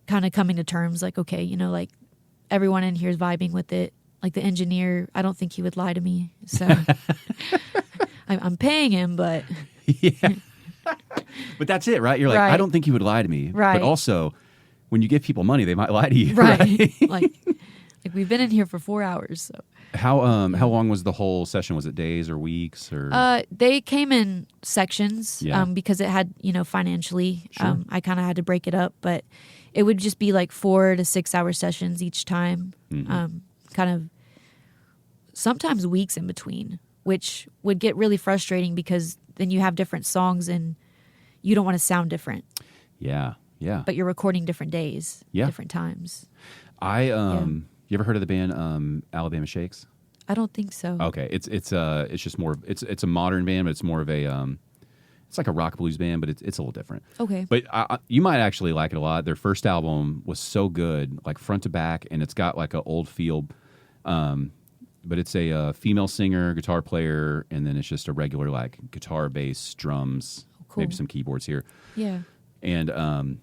kind of coming to terms like, okay, you know, like everyone in here is vibing with it. Like the engineer, I don't think he would lie to me. So I'm paying him, but Yeah. But that's it, right? You're like, Right. I don't think he would lie to me. Right. But also, when you give people money, they might lie to you. right. like we've been in here for 4 hours. So How long was the whole session? Was it days or weeks or? They came in sections Yeah. because it had, financially, Sure. I kind of had to break it up, but it would just be like 4 to 6 hour sessions each time, kind of sometimes weeks in between, which would get really frustrating because then you have different songs and you don't want to sound different, Yeah. but you're recording different days, Yeah. different times. You ever heard of the band Alabama Shakes? I don't think so. Okay, it's just more it's a modern band, but it's more of a it's like a rock blues band, but it's a little different. Okay. But you might actually like it a lot. Their first album was so good, like front to back, and it's got like an old feel. But it's a female singer, guitar player, and then it's just a regular like guitar, bass, drums, Cool. maybe some keyboards here. Yeah. And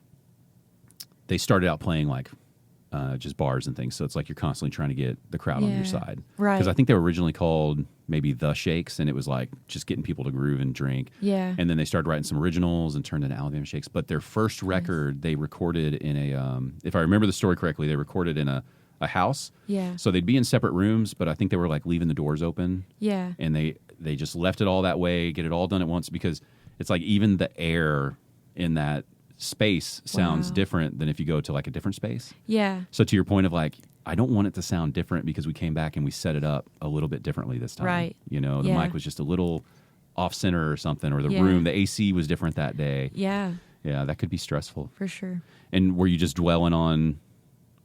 they started out playing like just bars and things. So it's like you're constantly trying to get the crowd on Yeah. your side. Right. Because I think they were originally called maybe The Shakes, and it was like just getting people to groove and drink. Yeah. And then they started writing some originals and turned into Alabama Shakes. But their first record, they recorded in a, if I remember the story correctly, they recorded in a house. Yeah. So they'd be in separate rooms, but I think they were like leaving the doors open. Yeah. And they just left it all that way, get it all done at once, because it's like even the air in that space sounds Wow. different than if you go to like a different space. Yeah. So to your point of like, I don't want it to sound different because we came back and we set it up a little bit differently this time. Right. You know, the Yeah. mic was just a little off center or something, or the Yeah. room, the AC was different that day. Yeah. Yeah, that could be stressful. For sure. And were you just dwelling on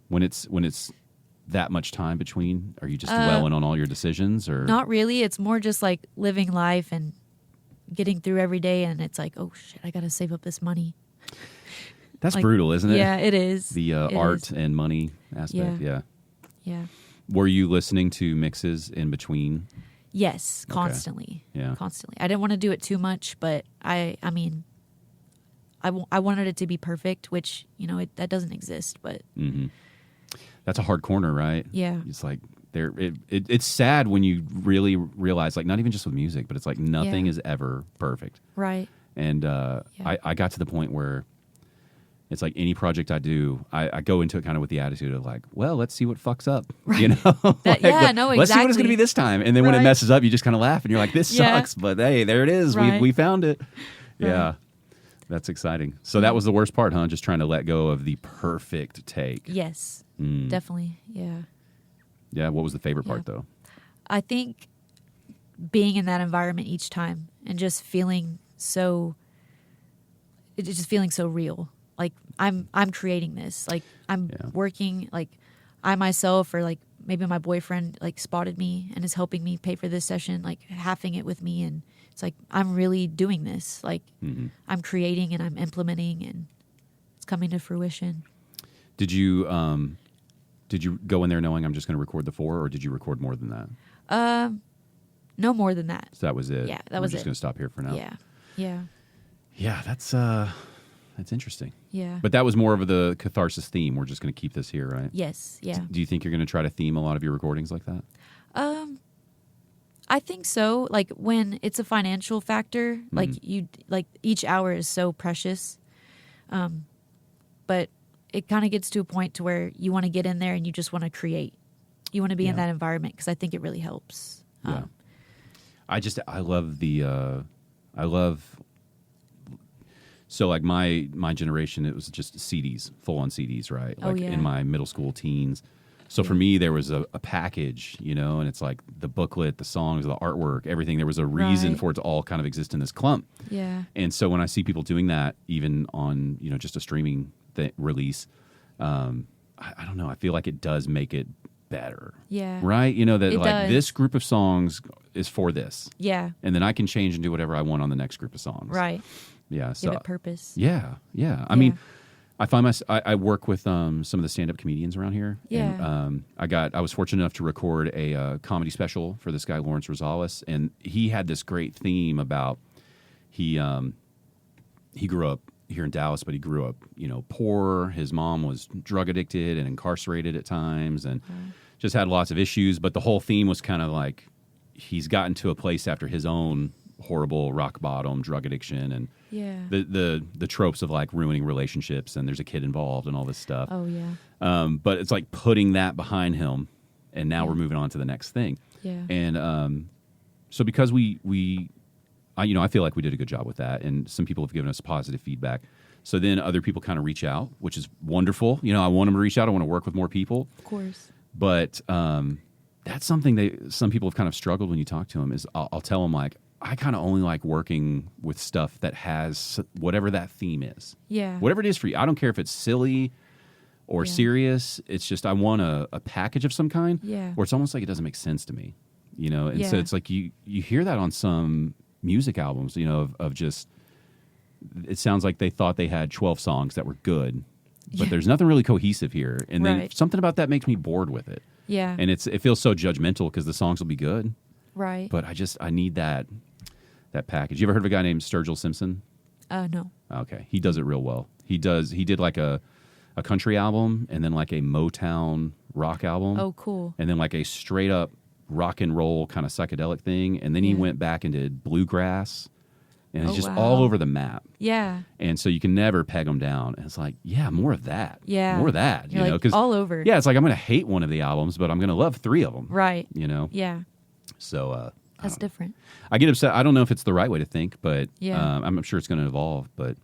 when it's that much time between? Are you just dwelling on all your decisions, or Not really. It's more just like living life and getting through every day. And it's like, oh shit, I got to save up this money. That's like, brutal, isn't it? Yeah, it is. The It art is. and money aspect. Yeah. Yeah. Yeah. Were you listening to mixes in between? Yes, Okay. constantly. Yeah. Constantly. I didn't want to do it too much, but I mean, I wanted it to be perfect, which, that doesn't exist, but Mm-hmm. That's a hard corner, right? yeah. It's like it's sad when you really realize, like, not even just with music, but it's like nothing Yeah. is ever perfect. Right. And I got to the point where it's like any project I do, I go into it kind of with the attitude of like, well, let's see what fucks up. Right. You know? Like, yeah, no, let's see what it's going to exactly. be this time. And then when it Right. messes up, you just kind of laugh and you're like, this Yeah. sucks. But hey, there it is. Right. We found it. Yeah. Right. That's exciting. So that was the worst part, huh? Just trying to let go of the perfect take. Yes. Mm. Definitely. Yeah. Yeah. What was the favorite part, Yeah. though? I think being in that environment each time and just feeling so real. Like I'm creating this. Like I'm Yeah. working. Like I myself, or like maybe my boyfriend, like spotted me and is helping me pay for this session, like halving it with me, and it's like I'm really doing this. Like Mm-hmm. I'm creating and I'm implementing, and it's coming to fruition. Did you go in there knowing I'm just going to record the 4, or did you record more than that? No more than that. So that was it. Yeah, that We're was just it. going to stop here for now. Yeah. Yeah. Yeah, that's interesting. Yeah. But that was more of the catharsis theme. We're just going to keep this here, right? Yes. Yeah. Do you think you're going to try to theme a lot of your recordings like that? I think so. Like when it's a financial factor, like each hour is so precious. But it kind of gets to a point to where you want to get in there and you just want to create. You want to be in Yeah. that environment because I think it really helps. Yeah. I love. So like my generation, it was just CDs, full on CDs, right? Oh, Like yeah. in my middle school teens. So for me, there was a package, and it's like the booklet, the songs, the artwork, everything. There was a reason Right. for it to all kind of exist in this clump. Yeah. And so when I see people doing that, even on just a streaming release, I don't know. I feel like it does make it better. Yeah. Right? That It like does. this group of songs is for this, Yeah. and then I can change and do whatever I want on the next group of songs. Right. Yeah. So Give it purpose. yeah. I mean, I find I work with some of the stand-up comedians around here. Yeah. And I was fortunate enough to record a comedy special for this guy Lawrence Rosales, and he had this great theme about he grew up here in Dallas, but he grew up poor. His mom was drug addicted and incarcerated at times, and just had lots of issues. But the whole theme was kind of like he's gotten to a place after his own horrible rock bottom drug addiction and Yeah. the tropes of like ruining relationships and there's a kid involved and all this stuff. Oh yeah. But it's like putting that behind him and now we're moving on to the next thing. Yeah. And so because I feel like we did a good job with that, and some people have given us positive feedback. So then other people kind of reach out, which is wonderful. I want them to reach out. I want to work with more people. Of course. But that's something some people have kind of struggled when you talk to them is I'll tell them, like, I kind of only like working with stuff that has whatever that theme is. Yeah. Whatever it is for you. I don't care if it's silly or serious. It's just I want a package of some kind. Yeah. Or it's almost like it doesn't make sense to me. And so it's like you hear that on some music albums, of just, it sounds like they thought they had 12 songs that were good, but there's nothing really cohesive here. And then something about that makes me bored with it. Yeah. And it feels so judgmental because the songs will be good. Right. But I need that package. You ever heard of a guy named Sturgill Simpson? No. Okay. He does it real well. He did like a country album and then like a Motown rock album. Oh, cool. And then like a straight up rock and roll kind of psychedelic thing. And then he went back and did bluegrass. And it's just all over the map. Yeah. And so you can never peg them down. And it's like, more of that. Yeah. More of that. You're like, 'cause all over. Yeah, it's like I'm going to hate one of the albums, but I'm going to love 3 of them. Right. Yeah. So that's different. I get upset. I don't know if it's the right way to think, but Yeah. I'm sure it's going to evolve. But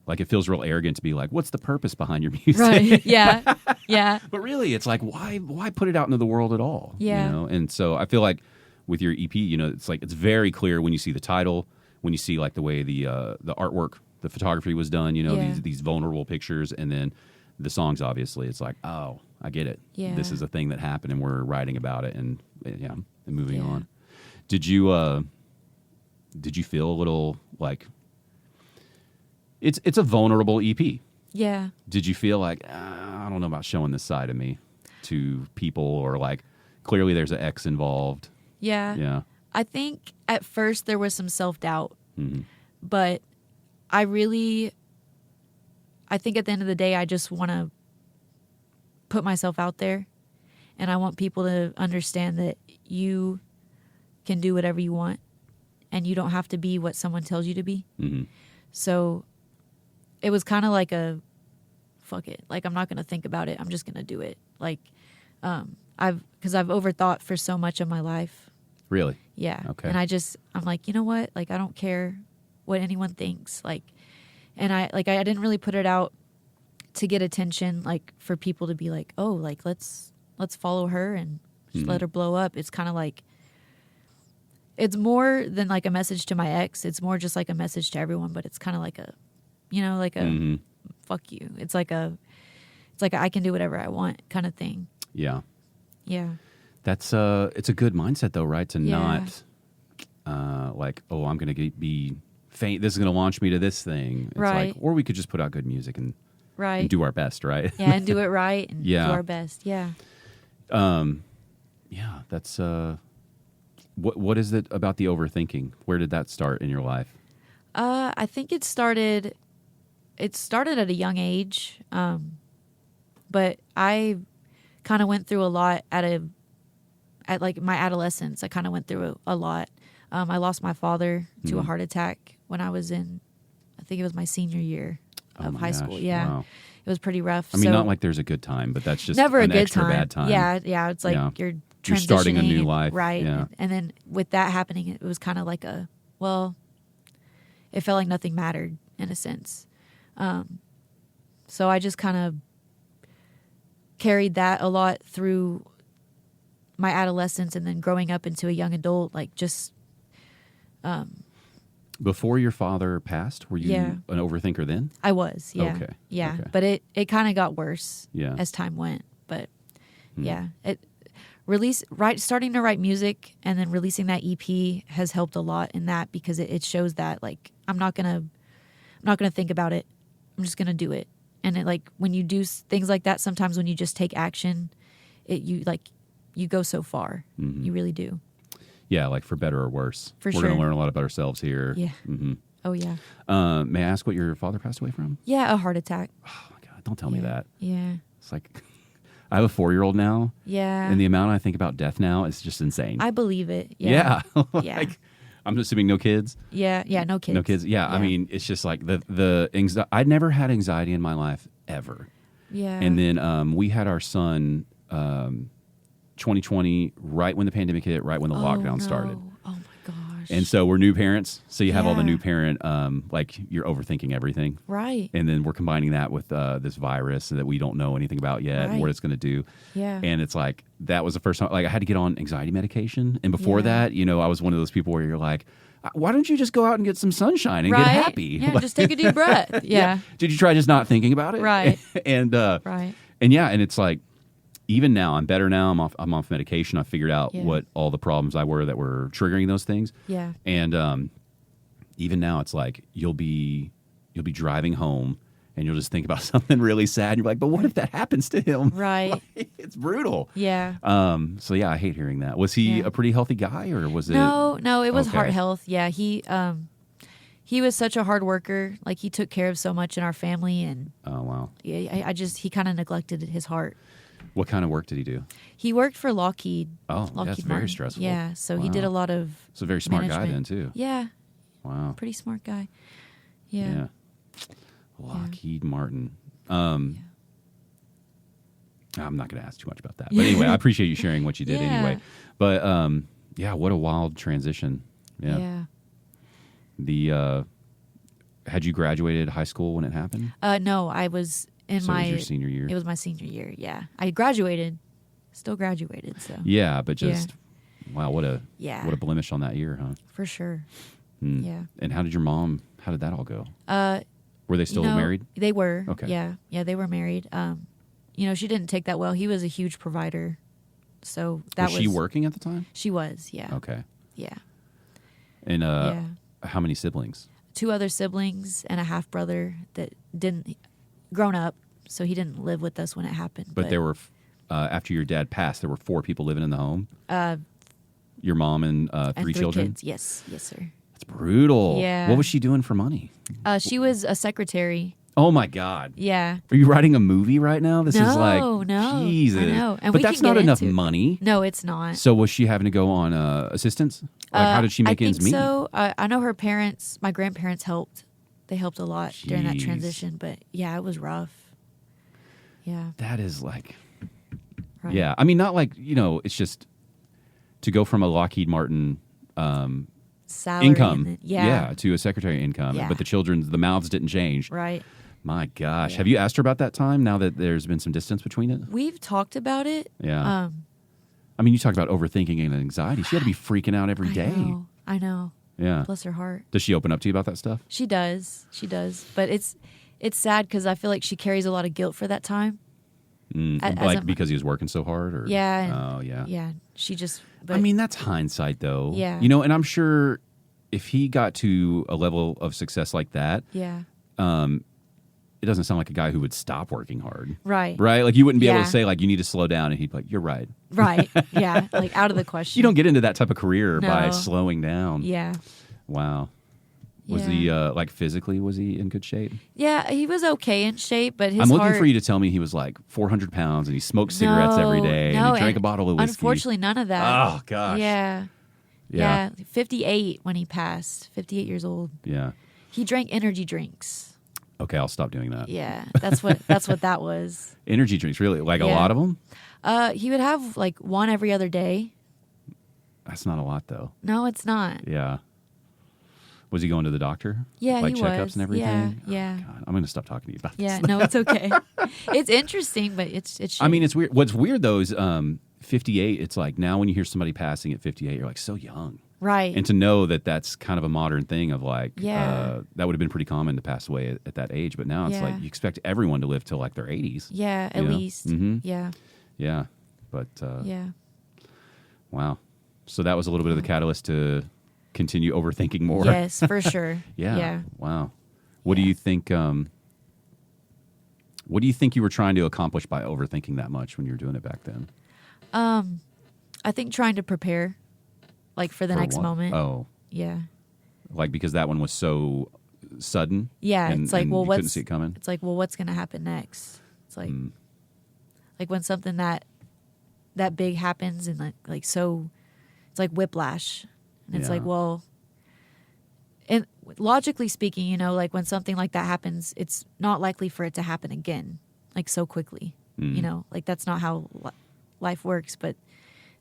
like it feels real arrogant to be like, what's the purpose behind your music? Right. Yeah. Yeah. But really, it's like, why put it out into the world at all? Yeah. And so I feel like with your EP, it's like it's very clear when you see the title, when you see like the way the artwork, the photography was done. These vulnerable pictures, and then the songs. Obviously, it's like, oh, I get it. Yeah. This is a thing that happened, and we're writing about it, and moving on. Did you feel a little like it's a vulnerable EP? Yeah. Did you feel like I don't know about showing this side of me to people, or like clearly there's an ex involved? Yeah. Yeah. I think at first there was some self-doubt, Mm-hmm. but I think at the end of the day, I just want to put myself out there, and I want people to understand that you can do whatever you want, and you don't have to be what someone tells you to be. Mm-hmm. So it was kind of like a fuck it. Like, I'm not going to think about it. I'm just going to do it. Like, because I've overthought for so much of my life. Really? Yeah. Okay. And I'm like, you know what? Like, I don't care what anyone thinks. Like, and I didn't really put it out to get attention, like for people to be like, oh, like let's follow her and just let her blow up. It's kind of like, it's more than like a message to my ex. It's more just like a message to everyone, but it's kind of like a, fuck you. It's like a I can do whatever I want kind of thing. Yeah. Yeah. That's it's a good mindset though, right? To not like, oh, I'm going to be faint. This is going to launch me to this thing. It's Right. like, or we could just put out good music and do our best, right? Yeah, and do it right and do our best. Yeah. Yeah, that's what is it about the overthinking? Where did that start in your life? I think it started at a young age. But I kind of went through a lot at like my adolescence. I kind of went through a lot. I lost my father to a heart attack when I was I think it was my senior year of high school. Yeah. Wow. It was pretty rough. I mean, not like there's a good time, but that's just never an a good extra time. bad time. Yeah. It's like you're starting a new transitioning, life. right? Yeah. And then with that happening, it was kind of like it felt like nothing mattered in a sense. So I just kind of carried that a lot through my adolescence and then growing up into a young adult, like just. Before your father passed, were you an overthinker then? I was, yeah. Okay. Yeah. Okay. But it kind of got worse as time went. But yeah. Starting to write music and then releasing that EP has helped a lot in that because it shows that like I'm not gonna think about it. I'm just gonna do it. And it like when you do things like that, sometimes when you just take action, you go so far. Mm-hmm. You really do. Yeah, like for better or worse. For We're sure. going to learn a lot about ourselves here. Yeah. Mm-hmm. Oh yeah. May I ask what your father passed away from? Yeah, a heart attack. Oh my God! Don't tell me that. Yeah. It's like I have a 4-year-old now. Yeah. And the amount I think about death now is just insane. I believe it. Yeah. Yeah. I'm assuming no kids. Yeah. Yeah. No kids. No kids. Yeah. I mean, it's just like the anxiety. I'd never had anxiety in my life ever. Yeah. And then we had our son 2020, right when the pandemic hit, right when the lockdown started. Oh my gosh. And so we're new parents. So you have all the Yeah. new parent, like you're overthinking everything. Right. And then we're combining that with this virus that we don't know anything about yet and what Right. it's going to do. Yeah. And it's like, that was the first time, like I had to get on anxiety medication. And before Yeah. that, I was one of those people where you're like, why don't you just go out and get some sunshine and Right. get happy? Yeah, Like- just take a deep breath. Yeah. Did you try just not thinking about it? Right. and Right. and yeah, and it's like, even now, I'm better now. I'm off medication. I figured out Yeah. what all the problems that were triggering those things. Yeah. And even now, it's like you'll be driving home and you'll just think about something really sad. And you're like, but what if that happens to him? Right. Like, it's brutal. Yeah. So yeah, I hate hearing that. Was he Yeah. a pretty healthy guy, or was it? No, it was Okay. heart health. Yeah, he was such a hard worker. Like he took care of so much in our family, and Oh wow. yeah, he kind of neglected his heart. What kind of work did he do? He worked for Lockheed. Oh, that's very Martin. stressful. Yeah, so he did Wow. a lot of. So a very smart guy then management. too. Yeah, Wow. pretty smart guy. Yeah. Yeah. Lockheed Martin. I'm not going to ask too much about that. But anyway, I appreciate you sharing what you did Yeah. anyway. But yeah, what a wild transition. Yeah. Yeah. The had you graduated high school when it happened? No, I was in So it my was your senior year. It was my senior year. Yeah, I graduated, still graduated. So Yeah, but just wow, what a blemish on that year, huh? for sure. Hmm. Yeah. And how did that all go? Were they still You know, married? They were. Okay. Yeah, they were married. She didn't take that well. He was a huge provider, so that Was she working at the time? She was. Yeah. Okay. Yeah. And Yeah. how many siblings? 2 other siblings and a half brother that didn't grown up, so he didn't live with us when it happened. But there were after your dad passed, there were 4 people living in the home. Your mom and 3 children. Kids. Yes, sir. That's brutal. Yeah. What was she doing for money? She was a secretary. Oh my God. Yeah. Are you writing a movie right now? This is like no. Jesus. I know. And but we that's can not get enough into- money. No, it's not. So was she having to go on assistance? Like how did she make I ends think meet? So I know her parents, my grandparents helped. They helped a lot during that Jeez. transition, but yeah, it was rough. Yeah. That is like, Right. yeah. I mean, not like, it's just to go from a Lockheed Martin Salary income, and yeah. to a secretary income, Yeah. but the mouths didn't change. Right. My gosh. Yeah. Have you asked her about that time now that there's been some distance between it? We've talked about it. Yeah. I mean, you talk about overthinking and anxiety. She had to be freaking out every day. I know. Yeah. Bless her heart. Does she open up to you about that stuff? She does. But it's sad because I feel like she carries a lot of guilt for that time. Because he was working so hard? Or Yeah. Oh, yeah. Yeah. She just. But I mean, that's hindsight, though. Yeah. And I'm sure if he got to a level of success like that, yeah. it doesn't sound like a guy who would stop working hard. Right. Right? Like, you wouldn't be able Yeah. to say, like, you need to slow down. And he'd be like, you're right. Right. Yeah. Like out of the question. You don't get into that type of career by No. slowing down. Yeah. Wow. Was Yeah. he, physically, was he in good shape? Yeah. He was okay in shape, but his I'm looking heart, for you to tell me he was like 400 pounds and he smoked cigarettes every day and he drank a bottle of whiskey. Unfortunately, none of that. Oh, gosh. Yeah. Yeah. 58 when he passed. 58 years old. Yeah. He drank energy drinks. Okay, I'll stop doing that. Yeah. That's what that was. Energy drinks, really? Like a Yeah. lot of them? He would have like one every other day. That's not a lot, though. No, it's not. Yeah. Was he going to the doctor? Yeah, like he checkups was. and everything? Yeah. Oh, God, I'm going to stop talking to you about Yeah. this. No, it's okay. It's interesting, but it's. I mean, it's weird. What's weird, though, is 58, it's like now when you hear somebody passing at 58, you're like, so young. right. And to know that that's kind of a modern thing of like, Yeah. that would have been pretty common to pass away at that age. But now it's Yeah. like you expect everyone to live till like their 80s. Yeah, at you know? least. Mhm. Yeah. Yeah. But Yeah. wow. So that was a little bit of the catalyst to continue overthinking more. Yes, for sure. Yeah. Yeah. Wow. What do you think? What do you think you were trying to accomplish by overthinking that much when you were doing it back then? I think trying to prepare, like for the For next what? moment. Oh, Yeah. like because that one was so sudden. Yeah. and, It's like, and well, you couldn't see it coming. It's like, well, what's going to happen next? It's like, like when something that big happens and like so, it's like whiplash. And it's Yeah. like, well, and logically speaking, like when something like that happens, it's not likely for it to happen again, like so quickly. Like that's not how life works, but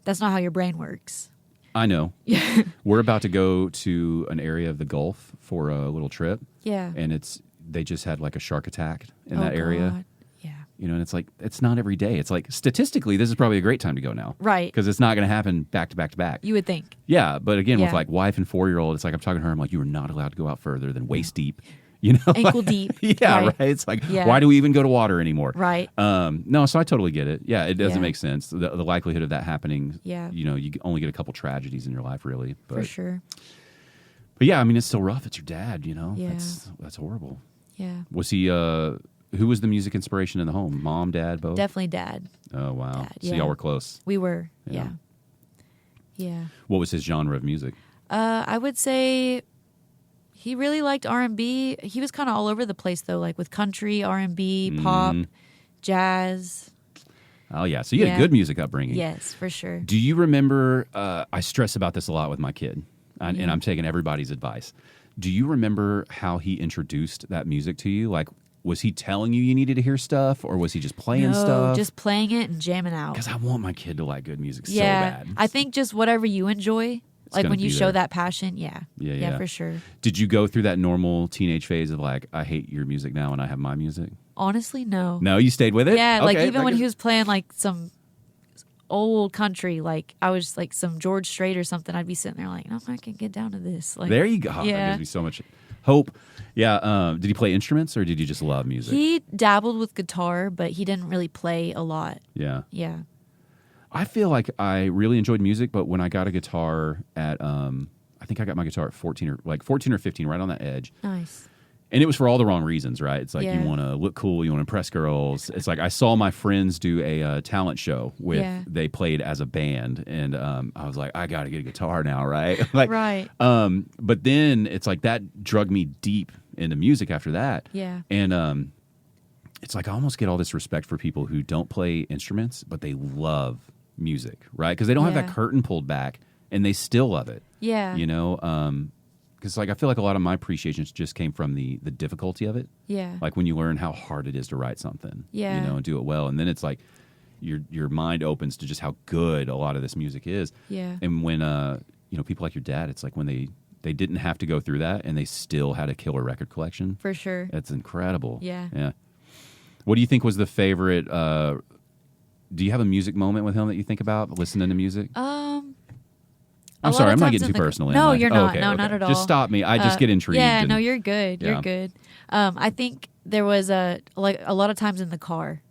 that's not how your brain works. I know. We're about to go to an area of the Gulf for a little trip. Yeah. And they just had like a shark attack in Oh, that area. God. Yeah. You know, and it's like, it's not every day. It's like, statistically, this is probably a great time to go now. Right. Because it's not going to happen back to back to back. You would think. Yeah. But again, with Yeah. like wife and 4-year-old, it's like I'm talking to her. I'm like, you are not allowed to go out further than waist deep. You know, Ankle deep. Yeah, right. It's like, Yeah. why do we even go to water anymore? Right. No, so I totally get it. Yeah, it doesn't Yeah. make sense. The likelihood of that happening, Yeah. you know, you only get a couple tragedies in your life, really. But, For sure. But yeah, I mean, it's still rough. It's your dad, you know. Yeah. That's horrible. Yeah. Was he, who was the music inspiration in the home? Mom, dad, both? Definitely dad. Oh, wow. Dad, So yeah. y'all were close. We were. Yeah. Yeah. What was his genre of music? I would say he really liked R&B. He was kind of all over the place, though, like with country, R&B, pop, jazz. Oh, yeah. So you had Yeah. a good music upbringing. Yes, for sure. Do you remember, I stress about this a lot with my kid, and I'm taking everybody's advice. Do you remember how he introduced that music to you? Like, was he telling you needed to hear stuff, or was he just playing No, stuff? just playing it and jamming out. Because I want my kid to like good music so Yeah. bad. I think just whatever you enjoy, like gonna when you be show there. that passion, yeah, Yeah. for sure. Did you go through that normal teenage phase of like, I hate your music now and I have my music? Honestly, no. No, you stayed with it? Yeah, like Okay, even when that he was playing like some old country, like I was like some George Strait or something, I'd be sitting there like, I'm not gonna get down to this. Like, There you go. That Yeah. gives me so much hope. Yeah. Did he play instruments or did you just love music? He dabbled with guitar, but he didn't really play a lot. Yeah. Yeah. I feel like I really enjoyed music, but when I got a guitar at, I think I got my guitar at 14 or 15, right on that edge. Nice. And it was for all the wrong reasons, right? It's like Yeah. you want to look cool, you want to impress girls. It's like I saw my friends do a talent show with Yeah. they played as a band, and I was like, I got to get a guitar now, right? Like, Right. But then it's like that drug me deep into music after that. Yeah. And it's like I almost get all this respect for people who don't play instruments, but they love music, right? Because they don't have that Yeah. curtain pulled back, and they still love it. Yeah. You know, because like I feel like a lot of my appreciations just came from the difficulty of it. Yeah. Like when you learn how hard it is to write something, Yeah. you know, and do it well, and then it's like your mind opens to just how good a lot of this music is. Yeah. And when you know, people like your dad, it's like when they didn't have to go through that, and they still had a killer record collection. For sure. That's incredible. Yeah. Yeah. What do you think was the favorite? Do you have a music moment with him that you think about listening to music? A I'm lot sorry, of I'm not times getting in too the- personal. No, am I? you're Oh, not. okay, No, okay. not at all. Just stop me. I just get intrigued. Yeah, and- no, you're good. Yeah. You're good. I think there was a lot of times in the car,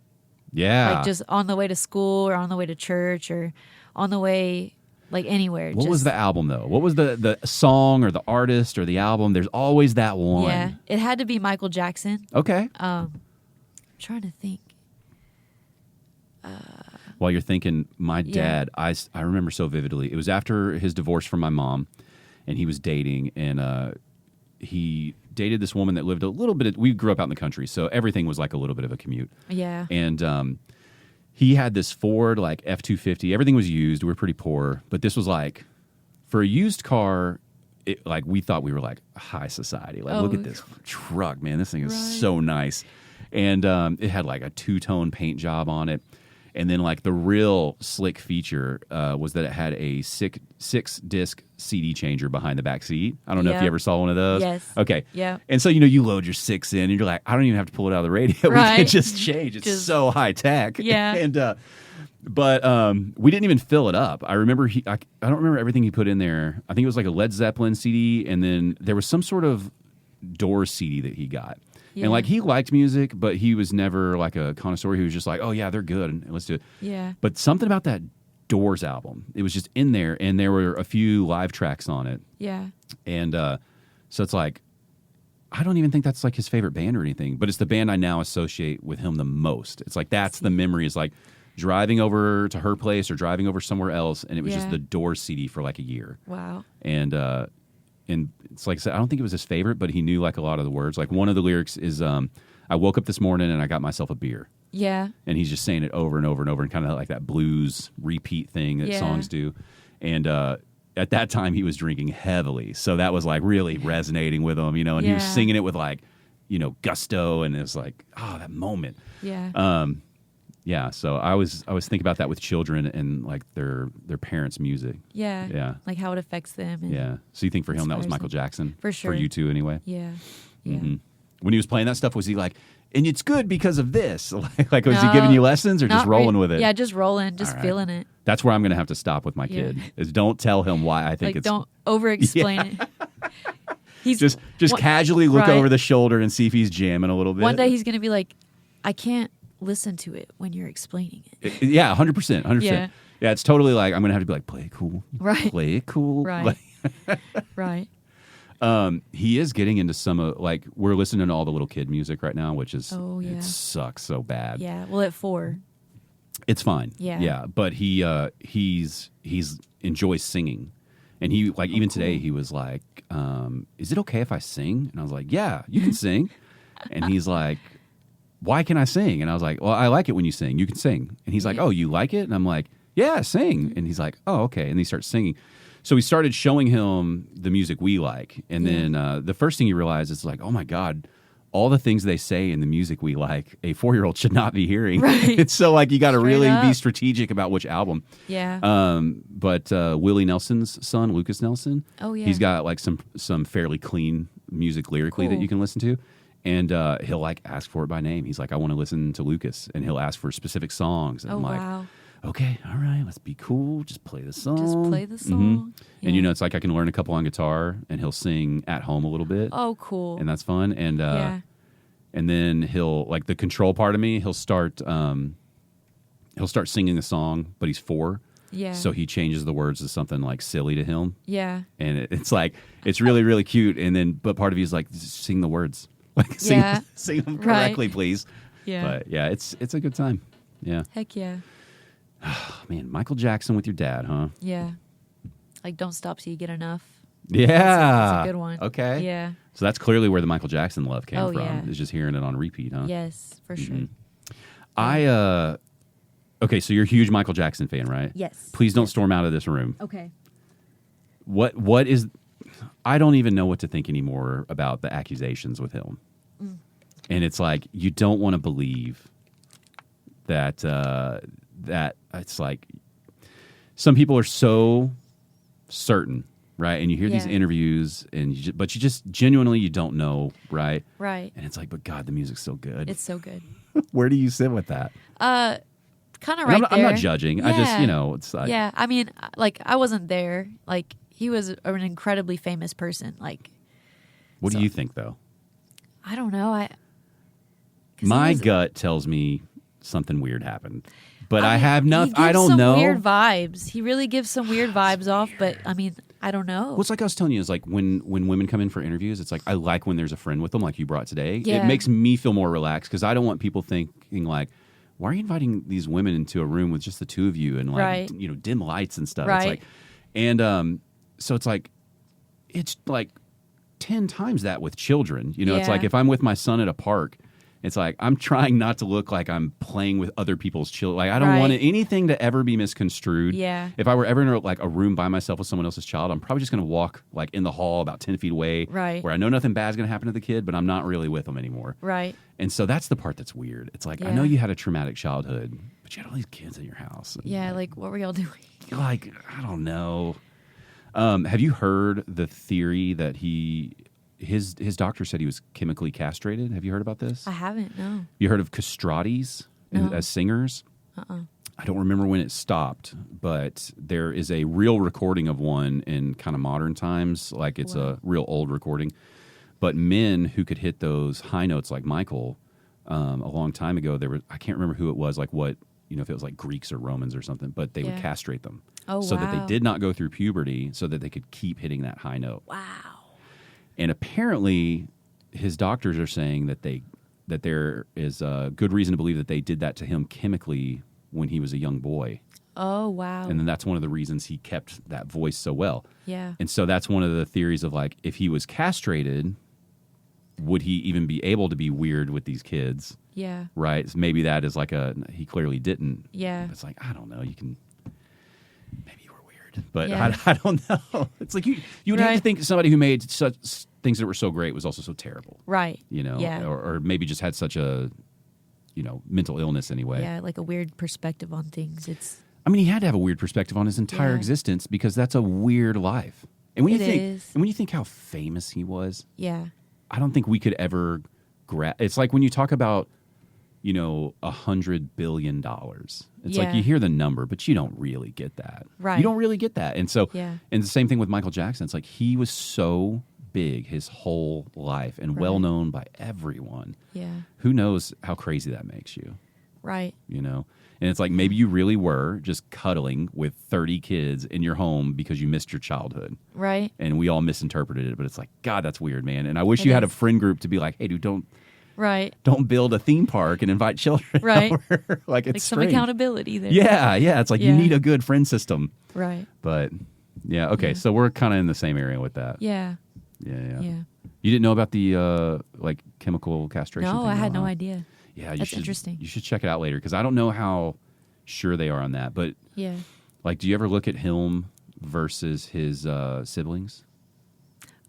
Yeah. like just on the way to school or on the way to church or on the way like anywhere. What was the album though? What was the song or the artist or the album? There's always that one. Yeah, it had to be Michael Jackson. Okay. I'm trying to think. While you're thinking, my Yeah. dad, I remember so vividly. It was after his divorce from my mom, and he was dating, and he dated this woman that lived a little bit. We grew up out in the country, so everything was like a little bit of a commute. Yeah. And he had this Ford like F-250. Everything was used. We were pretty poor, but this was like for a used car. Like we thought we were like high society. Like look Oh. at this truck, man. This thing is Right. so nice. And it had like a 2-tone paint job on it. And then like the real slick feature was that it had a six disc CD changer behind the back seat. I don't know if you Yep. ever saw one of those. Yes. Okay. Yep. And so, you know, you load your 6 in and you're like, I don't even have to pull it out of the radio. We can Right. just change. It's Just- so high tech. Yeah. And but we didn't even fill it up. I remember I don't remember everything he put in there. I think it was like a Led Zeppelin CD, and then there was some sort of Doors CD that he got. Yeah. And like he liked music, but he was never like a connoisseur. He was just like, oh yeah, they're good, and let's do it. Yeah. But something about that Doors album, it was just in there, and there were a few live tracks on it. Yeah. And so it's like, I don't even think that's like his favorite band or anything, but it's the band I now associate with him the most. It's like that's the memory, is like driving over to her place or driving over somewhere else, and it was just Yeah. the Doors CD for like a year. Wow. And it's like I said, I don't think it was his favorite, but he knew like a lot of the words. Like one of the lyrics is, I woke up this morning and I got myself a beer. Yeah. And he's just saying it over and over and over, and kind of like that blues repeat thing that Yeah. songs do. And at that time, he was drinking heavily, so that was like really resonating with him, you know. And he was Yeah. singing it with like, you know, gusto, and it was like, oh, that moment. Yeah. yeah, so I was thinking about that with children and like their parents' music. Yeah. Yeah. Like how it affects them. And Yeah. So you think for him that was inspires Michael them. Jackson? For sure. For you too, anyway. Yeah. Yeah. Mhm. When he was playing that stuff, was he like, and it's good because of this? Like, was he giving you lessons or just Not rolling with it? Yeah, just rolling, just All right. feeling it. That's where I'm going to have to stop with my Yeah. kid. Is don't tell him why I think Like it's don't over explain it. He's just one- casually look right. over the shoulder and see if he's jamming a little bit. One day he's gonna be like, I can't listen to it when you're explaining it. Yeah, 100%. 100%. Yeah. Yeah, it's totally like I'm going to have to be like, play it cool. Right. Play it cool. Right. Right. He is getting into some of, like, we're listening to all the little kid music right now, which is, Oh, yeah. it sucks so bad. Yeah. Well, at 4. It's fine. Yeah. Yeah. But he's enjoys singing. And he, like, even cool. today, he was like, is it okay if I sing? And I was like, yeah, you can sing. And he's like, why can I sing? And I was like, well, I like it when you sing. You can sing. And he's like, Yeah. oh, you like it? And I'm like, yeah, sing. And he's like, oh, okay. And he starts singing. So we started showing him the music we like. And then the first thing he realized is like, oh, my God, all the things they say in the music we like, a 4-year-old should not be hearing. Right. It's so like you got to Straight really be up. strategic about which album. Yeah. But Willie Nelson's son, Lucas Nelson, Oh, yeah. he's got like some fairly clean music lyrically that Cool. you can listen to. And he'll like ask for it by name. He's like, I want to listen to Lucas. And he'll ask for specific songs. And Oh, I'm like, wow. okay, all right, let's be cool. Just play the song. Just play the Mhm. song. Yeah. And, you know, it's like I can learn a couple on guitar and he'll sing at home a little bit. Oh, cool. And that's fun. And yeah. and then he'll, like the control part of me, he'll start singing the song, but he's 4. Yeah. So he changes the words to something like silly to him. Yeah. And it's like, it's really, really cute. And then, but part of you is like, just sing the words. Like, Yeah. sing them Right. correctly, please. Yeah. But yeah, it's a good time. Yeah. Heck yeah. Oh, man, Michael Jackson with your dad, huh? Yeah. Like, don't stop till you get enough. Yeah. That's a good one. Okay. Yeah. So that's clearly where the Michael Jackson love came Oh, from. yeah. Is just hearing it on repeat, huh? Yes, for sure. Okay, so you're a huge Michael Jackson fan, right? Yes. Please don't storm out of this room. Okay. What is? I don't even know what to think anymore about the accusations with him. And it's like you don't want to believe that that it's like some people are so certain, right? And you hear these Yeah. interviews, and but you just genuinely you don't know, right? Right. And it's like, but God, the music's so good. It's so good. Where do you sit with that? Kind of And right I'm there. not judging. I just, Yeah. you know, it's like, Yeah. I mean, like, I wasn't there. Like, he was an incredibly famous person. Like, what so- do you think though? I don't know. 'Cause My he was- gut tells me something weird happened, but I mean, have he nothing. gives I don't some know. Weird vibes. He really gives some weird vibes off. But I mean, I don't know. Well, it's like I was telling you, is like when women come in for interviews, it's like I like when there's a friend with them, like you brought today. It Yeah. makes me feel more relaxed because I don't want people thinking like, why are you inviting these women into a room with just the two of you and like Right. you know dim lights and stuff? It's Right. like, and so it's like 10 times that with children. You know, it's Yeah. like if I'm with my son at a park. It's like I'm trying not to look like I'm playing with other people's children. Like I don't Right. want anything to ever be misconstrued. Yeah. If I were ever in a room by myself with someone else's child, I'm probably just going to walk like in the hall about 10 feet away, Right. where I know nothing bad's going to happen to the kid, but I'm not really with them anymore. Right. And so that's the part that's weird. It's like I Yeah. know you had a traumatic childhood, but you had all these kids in your house. And, Yeah. Like, what were y'all doing? like I don't know. Have you heard the theory that his doctor said he was chemically castrated? Have you heard about this? I haven't. No. You heard of castratis No. as singers? Uh-uh. I don't remember when it stopped, but there is a real recording of one in kind of modern times. Like it's a real old recording. But men who could hit those high notes like Michael a long time ago, I can't remember who it was, like what, you know, if it was like Greeks or Romans or something, but they would Yeah. castrate them. Oh, so that they wow. did not go through puberty so that they could keep hitting that high note. Wow. And apparently, his doctors are saying that there is a good reason to believe that they did that to him chemically when he was a young boy, Oh, wow. and then that's one of the reasons he kept that voice so well. Yeah. And so that's one of the theories of like, if he was castrated, would he even be able to be weird with these kids? Yeah. Right? So maybe that is like he clearly didn't. Yeah. It's like I don't know. Maybe you were weird, but Yeah. I don't know. It's like you would hate to Right. think somebody who made such things that were so great was also so terrible. Right. You know, Yeah. or maybe just had such a mental illness anyway. Yeah, like a weird perspective on things. I mean, he had to have a weird perspective on his entire Yeah. existence because that's a weird life. And when It is. when you think how famous he was, Yeah. I don't think we could ever it's like when you talk about, $100 billion. It's like Yeah. you hear the number, but you don't really get that. Right. You don't really get that. And so, Yeah. and the same thing with Michael Jackson. It's like he was so big his whole life and Right. well known by everyone. Yeah. Who knows how crazy that makes you, Right. And it's like maybe you really were just cuddling with 30 kids in your home because you missed your childhood. Right. And we all misinterpreted it, but it's like, God, that's weird, man. And I wish It you had a is. friend group to be like, hey, dude, don't build a theme park and invite children Right. over. Like, it's Like some strange. accountability there. Yeah. It's like you Yeah. need a good friend system. Right. But yeah, okay. Yeah. So we're kind of in the same area with that. Yeah. Yeah. Yeah. You didn't know about the chemical castration No, thing, I had though, no huh? idea. Yeah, That's interesting. You should check it out later because I don't know how sure they are on that. But Yeah. like, do you ever look at him versus his siblings,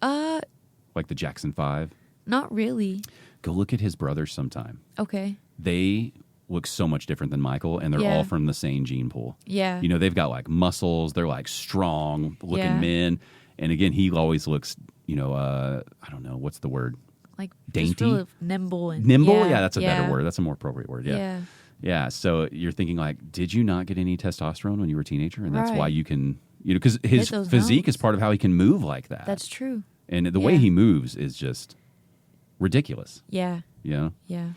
like the Jackson 5? Not really. Go look at his brothers sometime. Okay. They look so much different than Michael, and they're Yeah. all from the same gene pool. Yeah. They've got like muscles. They're like strong looking Yeah. men. And again, he always looks, I don't know, what's the word? Like Dainty? just really nimble and Nimble? Yeah, that's a better word. That's a more appropriate word. Yeah. Yeah. Yeah. So you're thinking like, did you not get any testosterone when you were a teenager? And that's Right. why you can, because his those physique notes. is part of how he can move like that. That's true. And the way Yeah. he moves is just ridiculous. Yeah. Yeah. Yeah.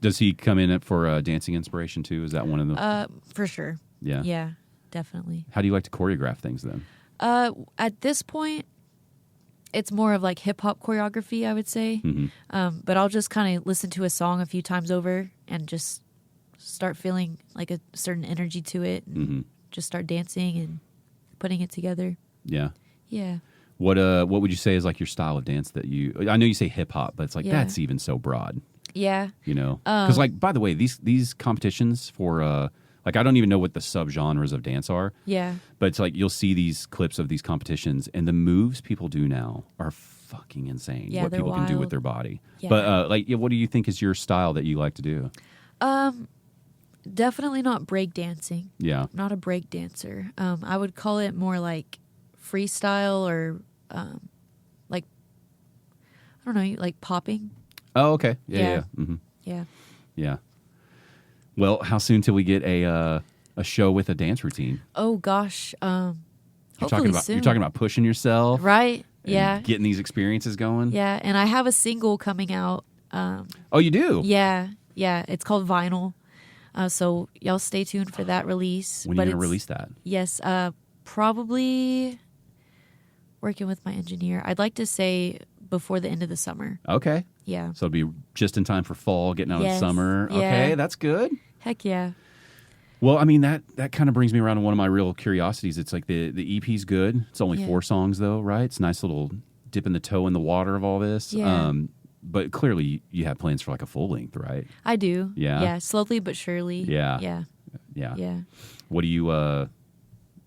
Does he come in for dancing inspiration too? Is that one of them? For sure. Yeah. Yeah. Definitely. How do you like to choreograph things then? At this point, it's more of like hip hop choreography, I would say. Mm-hmm. But I'll just kind of listen to a song a few times over and just start feeling like a certain energy to it, and Mm-hmm. just start dancing and putting it together. Yeah. Yeah. What would you say is like your style of dance that I know you say hip hop, but it's like Yeah. that's even so broad, Yeah. Because like, by the way, these competitions for like, I don't even know what the subgenres of dance are. Yeah. But it's like you'll see these clips of these competitions, and the moves people do now are fucking insane. Yeah, what they're people can do with wild. their body. Yeah. But what do you think is your style that you like to do? Definitely not break dancing. Yeah. Not a break dancer. I would call it more like freestyle or like, I don't know, like popping. Oh, okay. Yeah. Yeah. Yeah. Mm-hmm. Yeah. Yeah. Well, how soon till we get a show with a dance routine? Oh gosh. You're Hopefully talking about soon. you're talking about pushing yourself, Right. and Yeah. getting these experiences going. Yeah. And I have a single coming out. Oh, you do? Yeah. Yeah. It's called Vinyl. So y'all stay tuned for that release. When are you going to it's- release that? Yes. Probably working with my engineer. I'd like to say before the end of the summer. Okay. Yeah. So it'll be just in time for fall, getting out of Yes. summer. Yeah. Okay, that's good. Heck yeah. Well, I mean, that kind of brings me around to one of my real curiosities. It's like the EP's good. It's only Yeah. 4 songs, though, right? It's a nice little dipping the toe in the water of all this. Yeah. But clearly you have plans for like a full length, right? I do. Yeah? Yeah. Slowly but surely. Yeah. Yeah. Yeah. Yeah. What do you,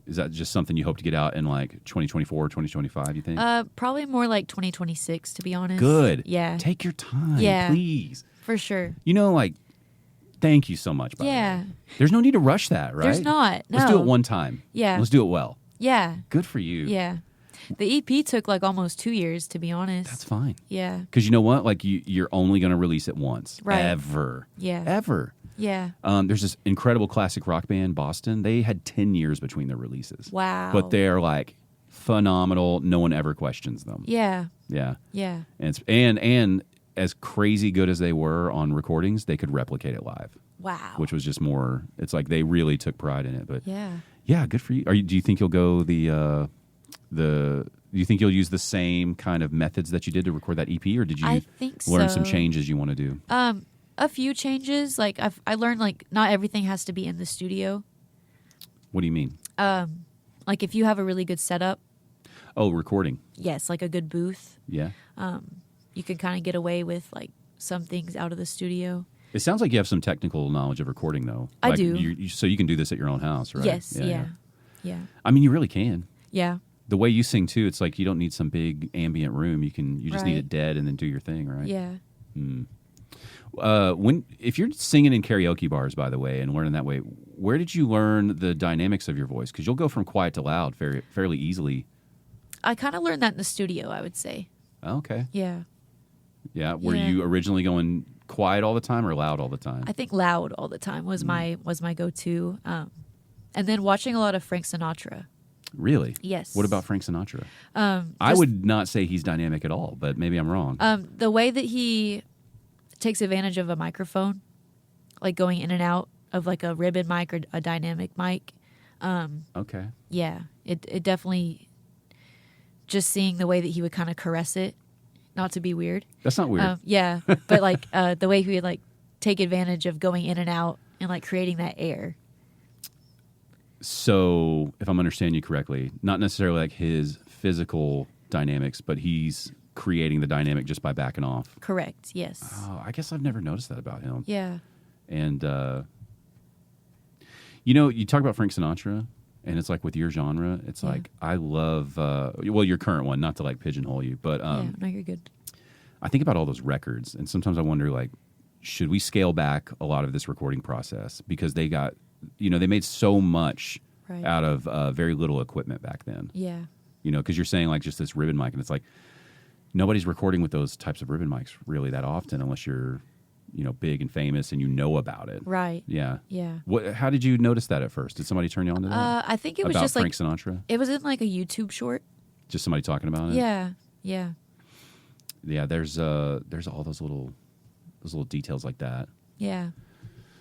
is that just something you hope to get out in like 2024, 2025, you think? Probably more like 2026, to be honest. Good. Yeah. Take your time, Yeah. please. For sure. Like, thank you so much, by the Yeah. way. There's no need to rush that, right? There's not. No. Let's do it one time. Yeah. Let's do it well. Yeah. Good for you. Yeah. The EP took like almost 2 years, to be honest. That's fine. Yeah. Because you know what? Like, you're only going to release it once. Right. Ever. Yeah. Ever. Yeah. There's this incredible classic rock band, Boston. They had 10 years between their releases. Wow. But they're like phenomenal. No one ever questions them. Yeah. Yeah. Yeah. And as crazy good as they were on recordings, they could replicate it live, Wow. which was just more. It's like they really took pride in it. But Yeah. good for you. Do you think you'll go do you think you'll use the same kind of methods that you did to record that EP, or did you I think learn so. some changes you want to do? A few changes. Like I learned like not everything has to be in the studio. What do you mean? Like if you have a really good setup, Oh, recording. yes, like a good booth, Yeah. you could kind of get away with like some things out of the studio. It sounds like you have some technical knowledge of recording, though. I Like, do. So you can do this at your own house, right? Yes. Yeah. I mean, you really can. Yeah. The way you sing too, it's like you don't need some big ambient room. You just need Right. it dead and then do your thing, right? Yeah. If you're singing in karaoke bars, by the way, and learning that way, where did you learn the dynamics of your voice? Because you'll go from quiet to loud fairly easily. I kind of learned that in the studio, I would say. Okay. Yeah. Yeah. Were you originally going quiet all the time or loud all the time? I think loud all the time was my go-to. And then watching a lot of Frank Sinatra. Really? Yes. What about Frank Sinatra? I would not say he's dynamic at all, but maybe I'm wrong. The way that he takes advantage of a microphone, like going in and out of like a ribbon mic or a dynamic mic. Okay. Yeah, it definitely, just seeing the way that he would kind of caress it, not to be weird. That's not weird. Yeah, but like the way he would like take advantage of going in and out and like creating that air. So, if I'm understanding you correctly, not necessarily like his physical dynamics, but he's creating the dynamic just by backing off. Correct, yes. Oh, I guess I've never noticed that about him. Yeah. And, you talk about Frank Sinatra, and it's like with your genre, it's like, I love, your current one, not to like pigeonhole you, but No, you're good. I think about all those records, and sometimes I wonder, like, should we scale back a lot of this recording process? Because they got, they made so much out of very little equipment back then. Yeah. Because you're saying like just this ribbon mic, and it's like nobody's recording with those types of ribbon mics really that often unless you're, big and famous and you know about it. Right. Yeah. Yeah. How did you notice that at first? Did somebody turn you on to that? I think it was about just Frank like Sinatra? it was in like a YouTube short. Just somebody talking about it? Yeah. Yeah. Yeah, there's all those little details like that. Yeah.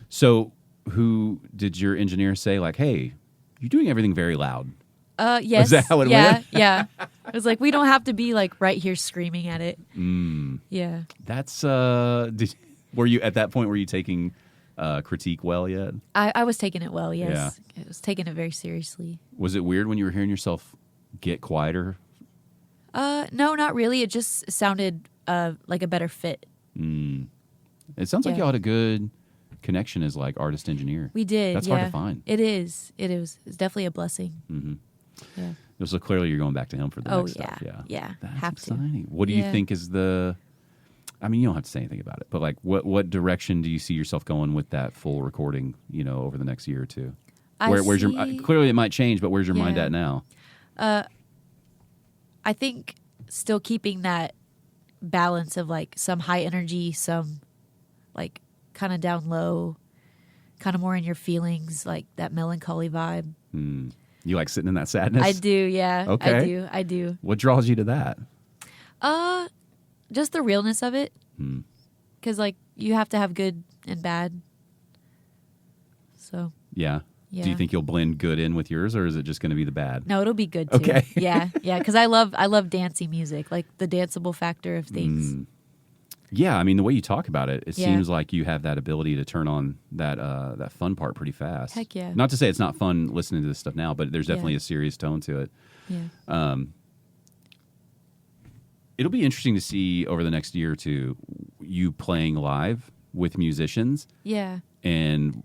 So, who did your engineer say like, "Hey, you're doing everything very loud"? Yes. Was that how it went? Yeah. It was like, we don't have to be like right here screaming at it. Yeah. That's were you at that point? Were you taking critique well yet? I was taking it well. Yes. Yeah. I was taking it very seriously. Was it weird when you were hearing yourself get quieter? No, not really. It just sounded like a better fit. It sounds like y'all had a good connection as like artist engineer. We did. That's hard to find. It is. It's definitely a blessing. Mm-hmm. Yeah. So clearly you're going back to him for the next stuff. Yeah. That's have exciting. to. What do you think is I mean, you don't have to say anything about it, but like what direction do you see yourself going with that full recording, over the next year or two? Where's your clearly it might change, but where's your mind at now? I think still keeping that balance of like some high energy, some like kind of down low, kind of more in your feelings, like that melancholy vibe. You like sitting in that sadness? I do, yeah. Okay. I do. What draws you to that? Just the realness of it. Because like you have to have good and bad. So. Yeah. Do you think you'll blend good in with yours, or is it just going to be the bad? No, it'll be good too. Okay. Yeah. Because I love dancey music, like the danceable factor of things. Yeah, I mean the way you talk about it, it seems like you have that ability to turn on that fun part pretty fast. Heck yeah. Not to say it's not fun listening to this stuff now, but there's definitely a serious tone to it. Yeah. It'll be interesting to see over the next year or two you playing live with musicians. Yeah. And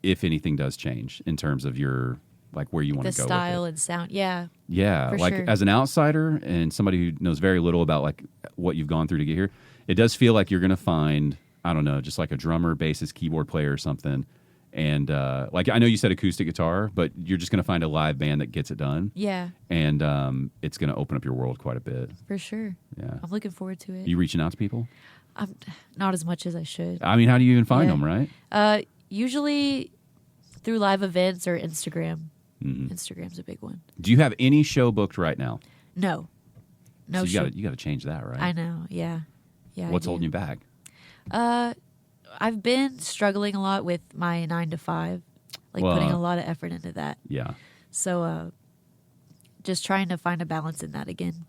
if anything does change in terms of your like where you want to go the style and sound. Yeah. Yeah, like sure. as an outsider and somebody who knows very little about like what you've gone through to get here, it does feel like you're going to find, I don't know, just like a drummer, bassist, keyboard player or something. And like I know you said acoustic guitar, but you're just going to find a live band that gets it done. Yeah. And it's going to open up your world quite a bit. For sure. Yeah. I'm looking forward to it. You reaching out to people? I'm not as much as I should. I mean, how do you even find them, right? Usually through live events or Instagram. Instagram's a big one. Do you have any show booked right now? No. No. So you got to change that, right? I know. Yeah. Yeah. What's holding you back? I've been struggling a lot with my 9 to 5, like putting a lot of effort into that. Yeah. So, just trying to find a balance in that again.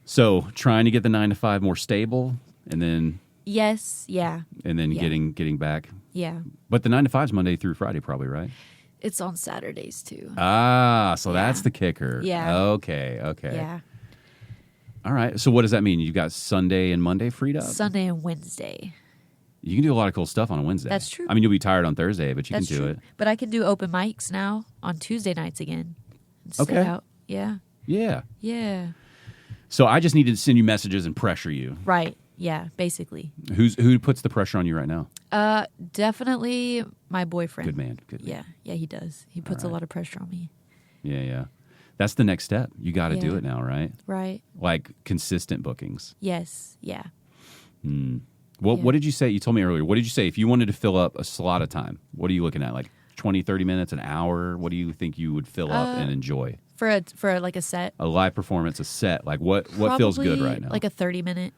So trying to get the 9 to 5 more stable, and then yes, yeah, and then getting back. Yeah. But the 9 to 5 is Monday through Friday, probably, right? It's on Saturdays too. So that's the kicker. Yeah. Okay. Yeah. All right. So what does that mean? You got Sunday and Monday freed up? Sunday and Wednesday. You can do a lot of cool stuff on a Wednesday. That's true. I mean, you'll be tired on Thursday, but you can do it. But I can do open mics now on Tuesday nights again. Stay out. Yeah. Yeah. Yeah. So I just need to send you messages and pressure you. Right. Yeah, basically. Who puts the pressure on you right now? Definitely my boyfriend. Good man. Good man. Yeah, he does. He puts a lot of pressure on me. Yeah. That's the next step. You got to do it now, right? Right. Like consistent bookings. Yes. Yeah. What did you say? You told me earlier. What did you say if you wanted to fill up a slot of time? What are you looking at? Like 20, 30 minutes, an hour? What do you think you would fill up and enjoy? For like a set. A live performance, a set. Like what feels good right now? Like a 30-minute.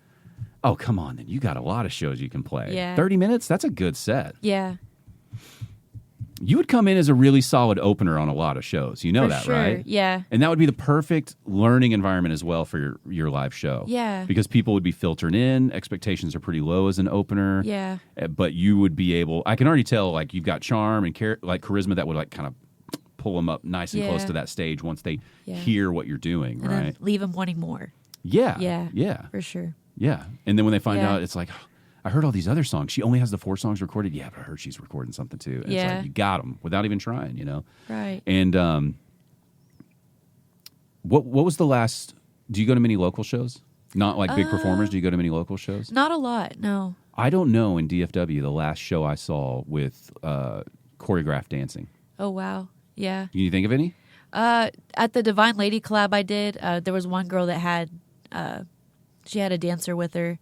Oh, come on then. You got a lot of shows you can play. Yeah. 30 minutes? That's a good set. Yeah. You would come in as a really solid opener on a lot of shows. You know For that, sure. right? Yeah. And that would be the perfect learning environment as well for your live show. Yeah. Because people would be filtered in. Expectations are pretty low as an opener. Yeah. But you would be able, I can already tell, like, you've got charm and like charisma that would, like, kind of pull them up nice and close to that stage once they hear what you're doing, And right? then leave them wanting more. Yeah. Yeah. Yeah. For sure. Yeah. And then when they find out, it's like, I heard all these other songs. She only has the 4 songs recorded. Yeah, but I heard she's recording something too. And it's like, you got them without even trying, you know? Right. And what was the last, do you go to many local shows? Not like big performers. Do you go to many local shows? Not a lot, no. I don't know in DFW the last show I saw with choreographed dancing. Oh, wow. Yeah. Can you think of any? At the Divine Lady collab I did, there was one girl that had, she had a dancer with her.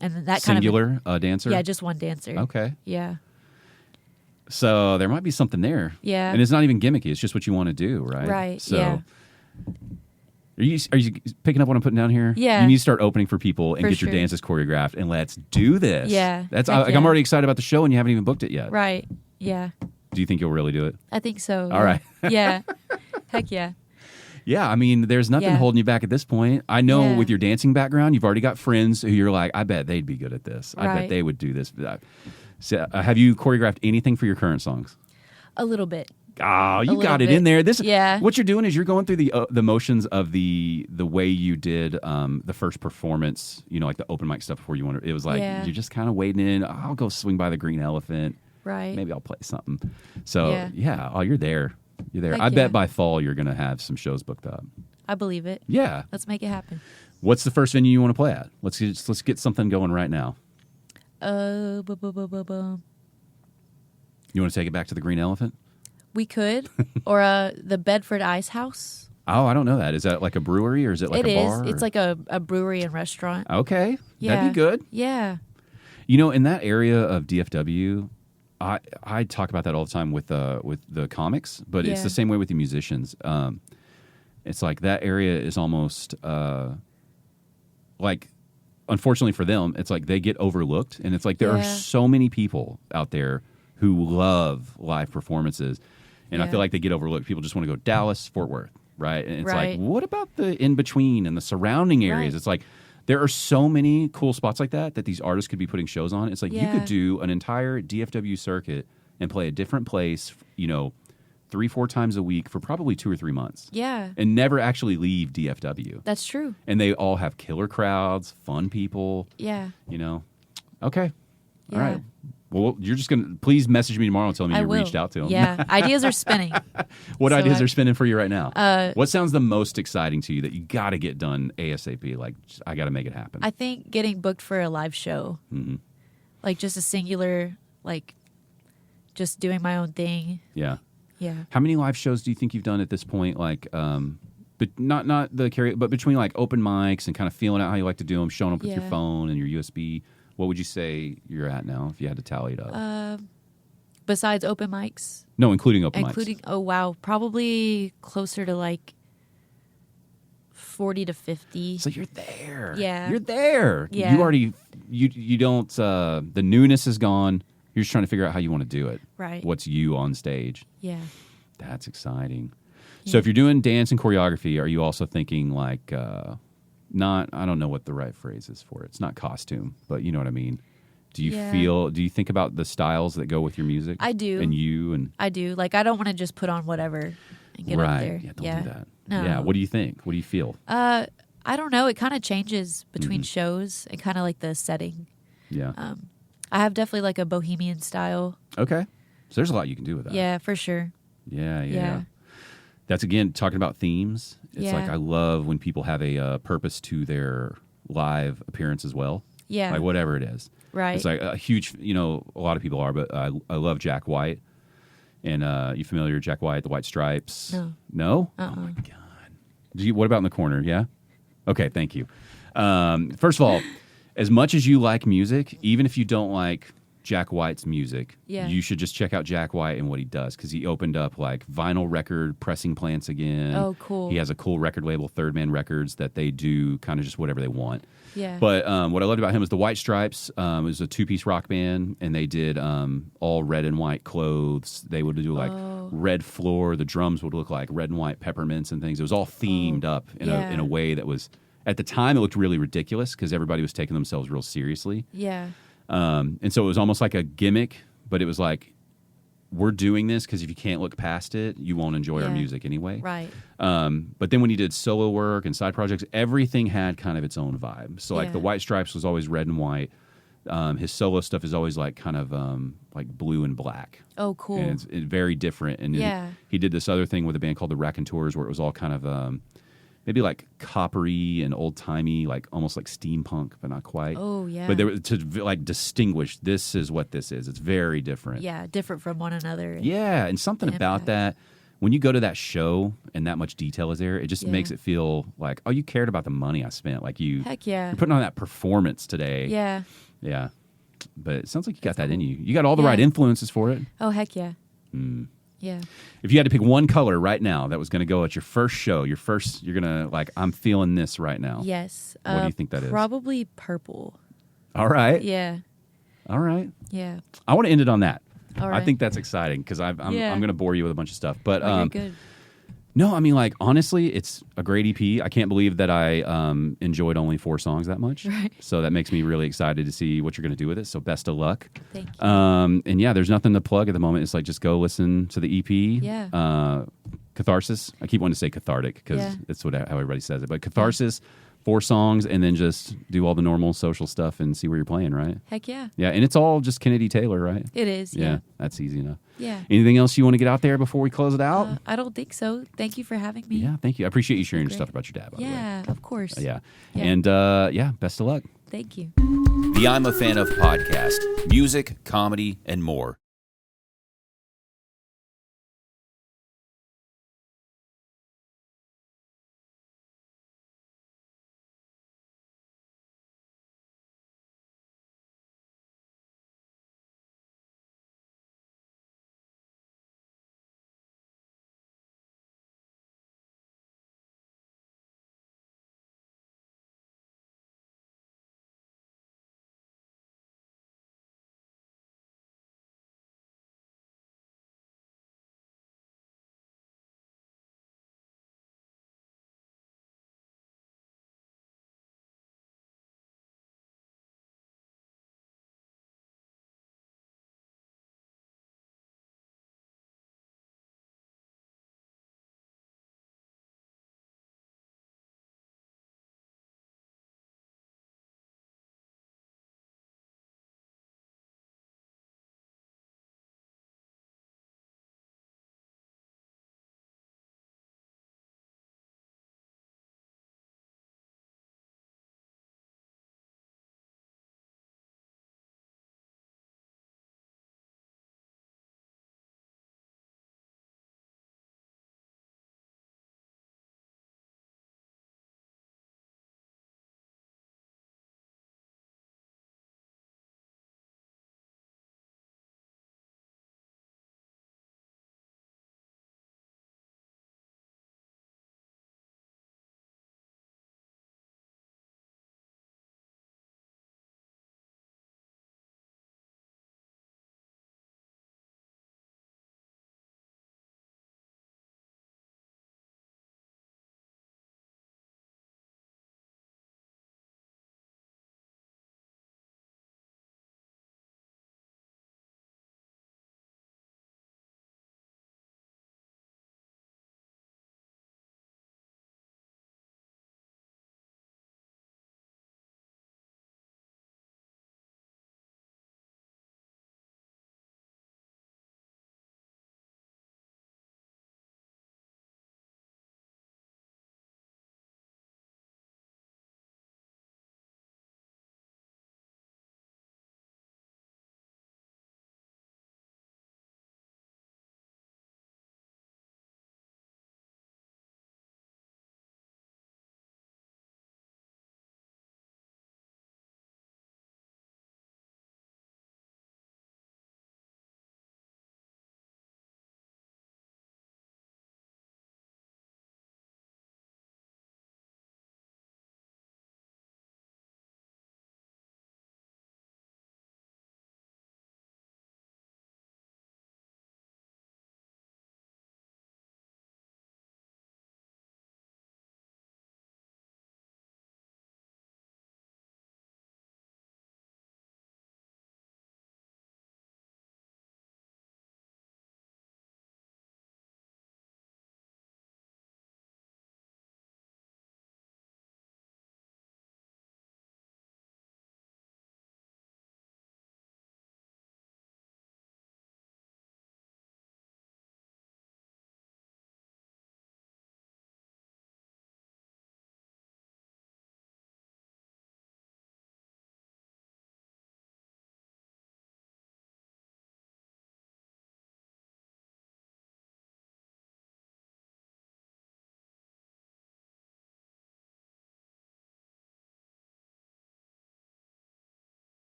And that Singular dancer? Yeah, just one dancer. Okay. Yeah. So there might be something there. Yeah. And it's not even gimmicky. It's just what you want to do, right? Right, So, yeah. Are you picking up what I'm putting down here? Yeah. You need to start opening for people and For get your sure. dances choreographed, and let's do this. Yeah. That's Heck like, yeah. I'm already excited about the show, and you haven't even booked it yet. Right. Yeah. Do you think you'll really do it? I think so. All right. Yeah. Heck yeah. Yeah, I mean, there's nothing holding you back at this point. I know with your dancing background, you've already got friends who you're like, I bet they'd be good at this. I bet they would do this. So, have you choreographed anything for your current songs? A little bit. Oh, you got it in there. This, Yeah. What you're doing is you're going through the motions of the way you did the first performance. You know, like the open mic stuff before you wanted. It was like you're just kind of wading in. I'll go swing by the green elephant. Right. Maybe I'll play something. So you're there. You're there. Heck I bet yeah. by fall you're going to have some shows booked up. I believe it. Yeah. Let's make it happen. What's the first venue you want to play at? Let's get something going right now. We You want to take it back to the Green Elephant? could. Or the Bedford Ice House. Oh, I don't know that. Is that like a brewery or is it like It a is. bar? It's like a brewery and restaurant. Okay. Yeah. That'd be good. Yeah. You know, in that area of DFW, I talk about that all the time with the comics, but it's the same way with the musicians. It's like that area is almost like, unfortunately for them, it's like they get overlooked, and it's like there are so many people out there who love live performances, and I feel like they get overlooked. People just want to go Dallas, Fort Worth, right? And it's like, what about the in between and the surrounding areas? It's like there are so many cool spots like that these artists could be putting shows on. It's like you could do an entire DFW circuit and play a different place, 3-4 times a week for probably 2 or 3 months. Yeah. And never actually leave DFW. That's true. And they all have killer crowds, fun people. Yeah. Okay. Yeah. All right. Well, you're just going to please message me tomorrow and tell me I you will. reached out to them. Yeah. Ideas are spinning. What So ideas are spinning for you right now? what sounds the most exciting to you that you got to get done ASAP? Like, I got to make it happen. I think getting booked for a live show. Mm-hmm. Like just a singular, like just doing my own thing. Yeah. Yeah. How many live shows do you think you've done at this point? Like, but not the karaoke, but between like open mics and kind of feeling out how you like to do them, showing up with your phone and your USB. What would you say you're at now if you had to tally it up? Besides open mics? No, including open mics. Oh, wow. Probably closer to like 40 to 50. So you're there. Yeah. You're there. Yeah. You already, you don't, the newness is gone. You're just trying to figure out how you want to do it. Right. What's you on stage. Yeah. That's exciting. So if you're doing dance and choreography, are you also thinking like, I don't know what the right phrase is for it. It's not costume, but you know what I mean. Do you think about the styles that go with your music? I do. And you and I do. Like, I don't want to just put on whatever and get up there. Yeah, don't do that. No. Yeah. What do you think? What do you feel? I don't know. It kind of changes between shows and kind of like the setting. Yeah. I have definitely like a bohemian style. Okay. So there's a lot you can do with that. Yeah, for sure. Yeah. That's, again, talking about themes. It's like I love when people have a purpose to their live appearance as well. Yeah. Like whatever it is. Right. It's like a huge, a lot of people are, but I love Jack White. And you familiar with Jack White, the White Stripes? No. No? Oh my God. What about in the corner? Yeah? Okay, thank you. First of all, as much as you like music, even if you don't like Jack White's music, you should just check out Jack White and what he does, because he opened up like vinyl record pressing plants again. Oh, cool. He has a cool record label, Third Man Records, that they do kind of just whatever they want. Yeah. But what I loved about him was the White Stripes. It was a 2-piece rock band, and they did all red and white clothes. They would do like red floor. The drums would look like red and white peppermints and things. It was all themed up in a way that was, at the time, it looked really ridiculous because everybody was taking themselves real seriously. Yeah. And so it was almost like a gimmick, but it was like, we're doing this because if you can't look past it, you won't enjoy our music anyway. Right. But then when he did solo work and side projects, everything had kind of its own vibe. So like the White Stripes was always red and white. His solo stuff is always like kind of like blue and black. Oh, cool. And it's very different. And he did this other thing with a band called the Raconteurs where it was all kind of maybe like coppery and old timey, like almost like steampunk, but not quite. Oh, yeah. But there, to like distinguish, this is what this is. It's very different. Yeah, different from one another. Yeah, and something about that, when you go to that show and that much detail is there, it just makes it feel like, oh, you cared about the money I spent. Like you're putting on that performance today. Yeah. Yeah. But it sounds like you got that in you. You got all the right influences for it. Oh, heck yeah. Yeah. If you had to pick one color right now that was going to go at your first show, you're going to like, I'm feeling this right now. Yes. What do you think that is? Probably purple. All right. Yeah. All right. Yeah. I want to end it on that. All right. I think that's exciting because I'm going to bore you with a bunch of stuff. But you're good. no, I mean, like, honestly, it's a great EP. I can't believe that I enjoyed only 4 songs that much. Right. So that makes me really excited to see what you're going to do with it. So best of luck. Thank you. And yeah, there's nothing to plug at the moment. It's like just go listen to the EP. Yeah. Catharsis. I keep wanting to say cathartic because that's how everybody says it. But Catharsis, 4 songs, and then just do all the normal social stuff and see where you're playing, right? Heck yeah. Yeah, and it's all just Kenedy Taylor, right? It is. Yeah, that's easy enough. Yeah. Anything else you want to get out there before we close it out? I don't think so. Thank you for having me. Yeah, thank you. I appreciate you sharing your Great. stuff about your dad, by the way. Yeah, of course. Yeah. Yeah. And best of luck. Thank you. The I'm a Fan of podcast, music, comedy, and more.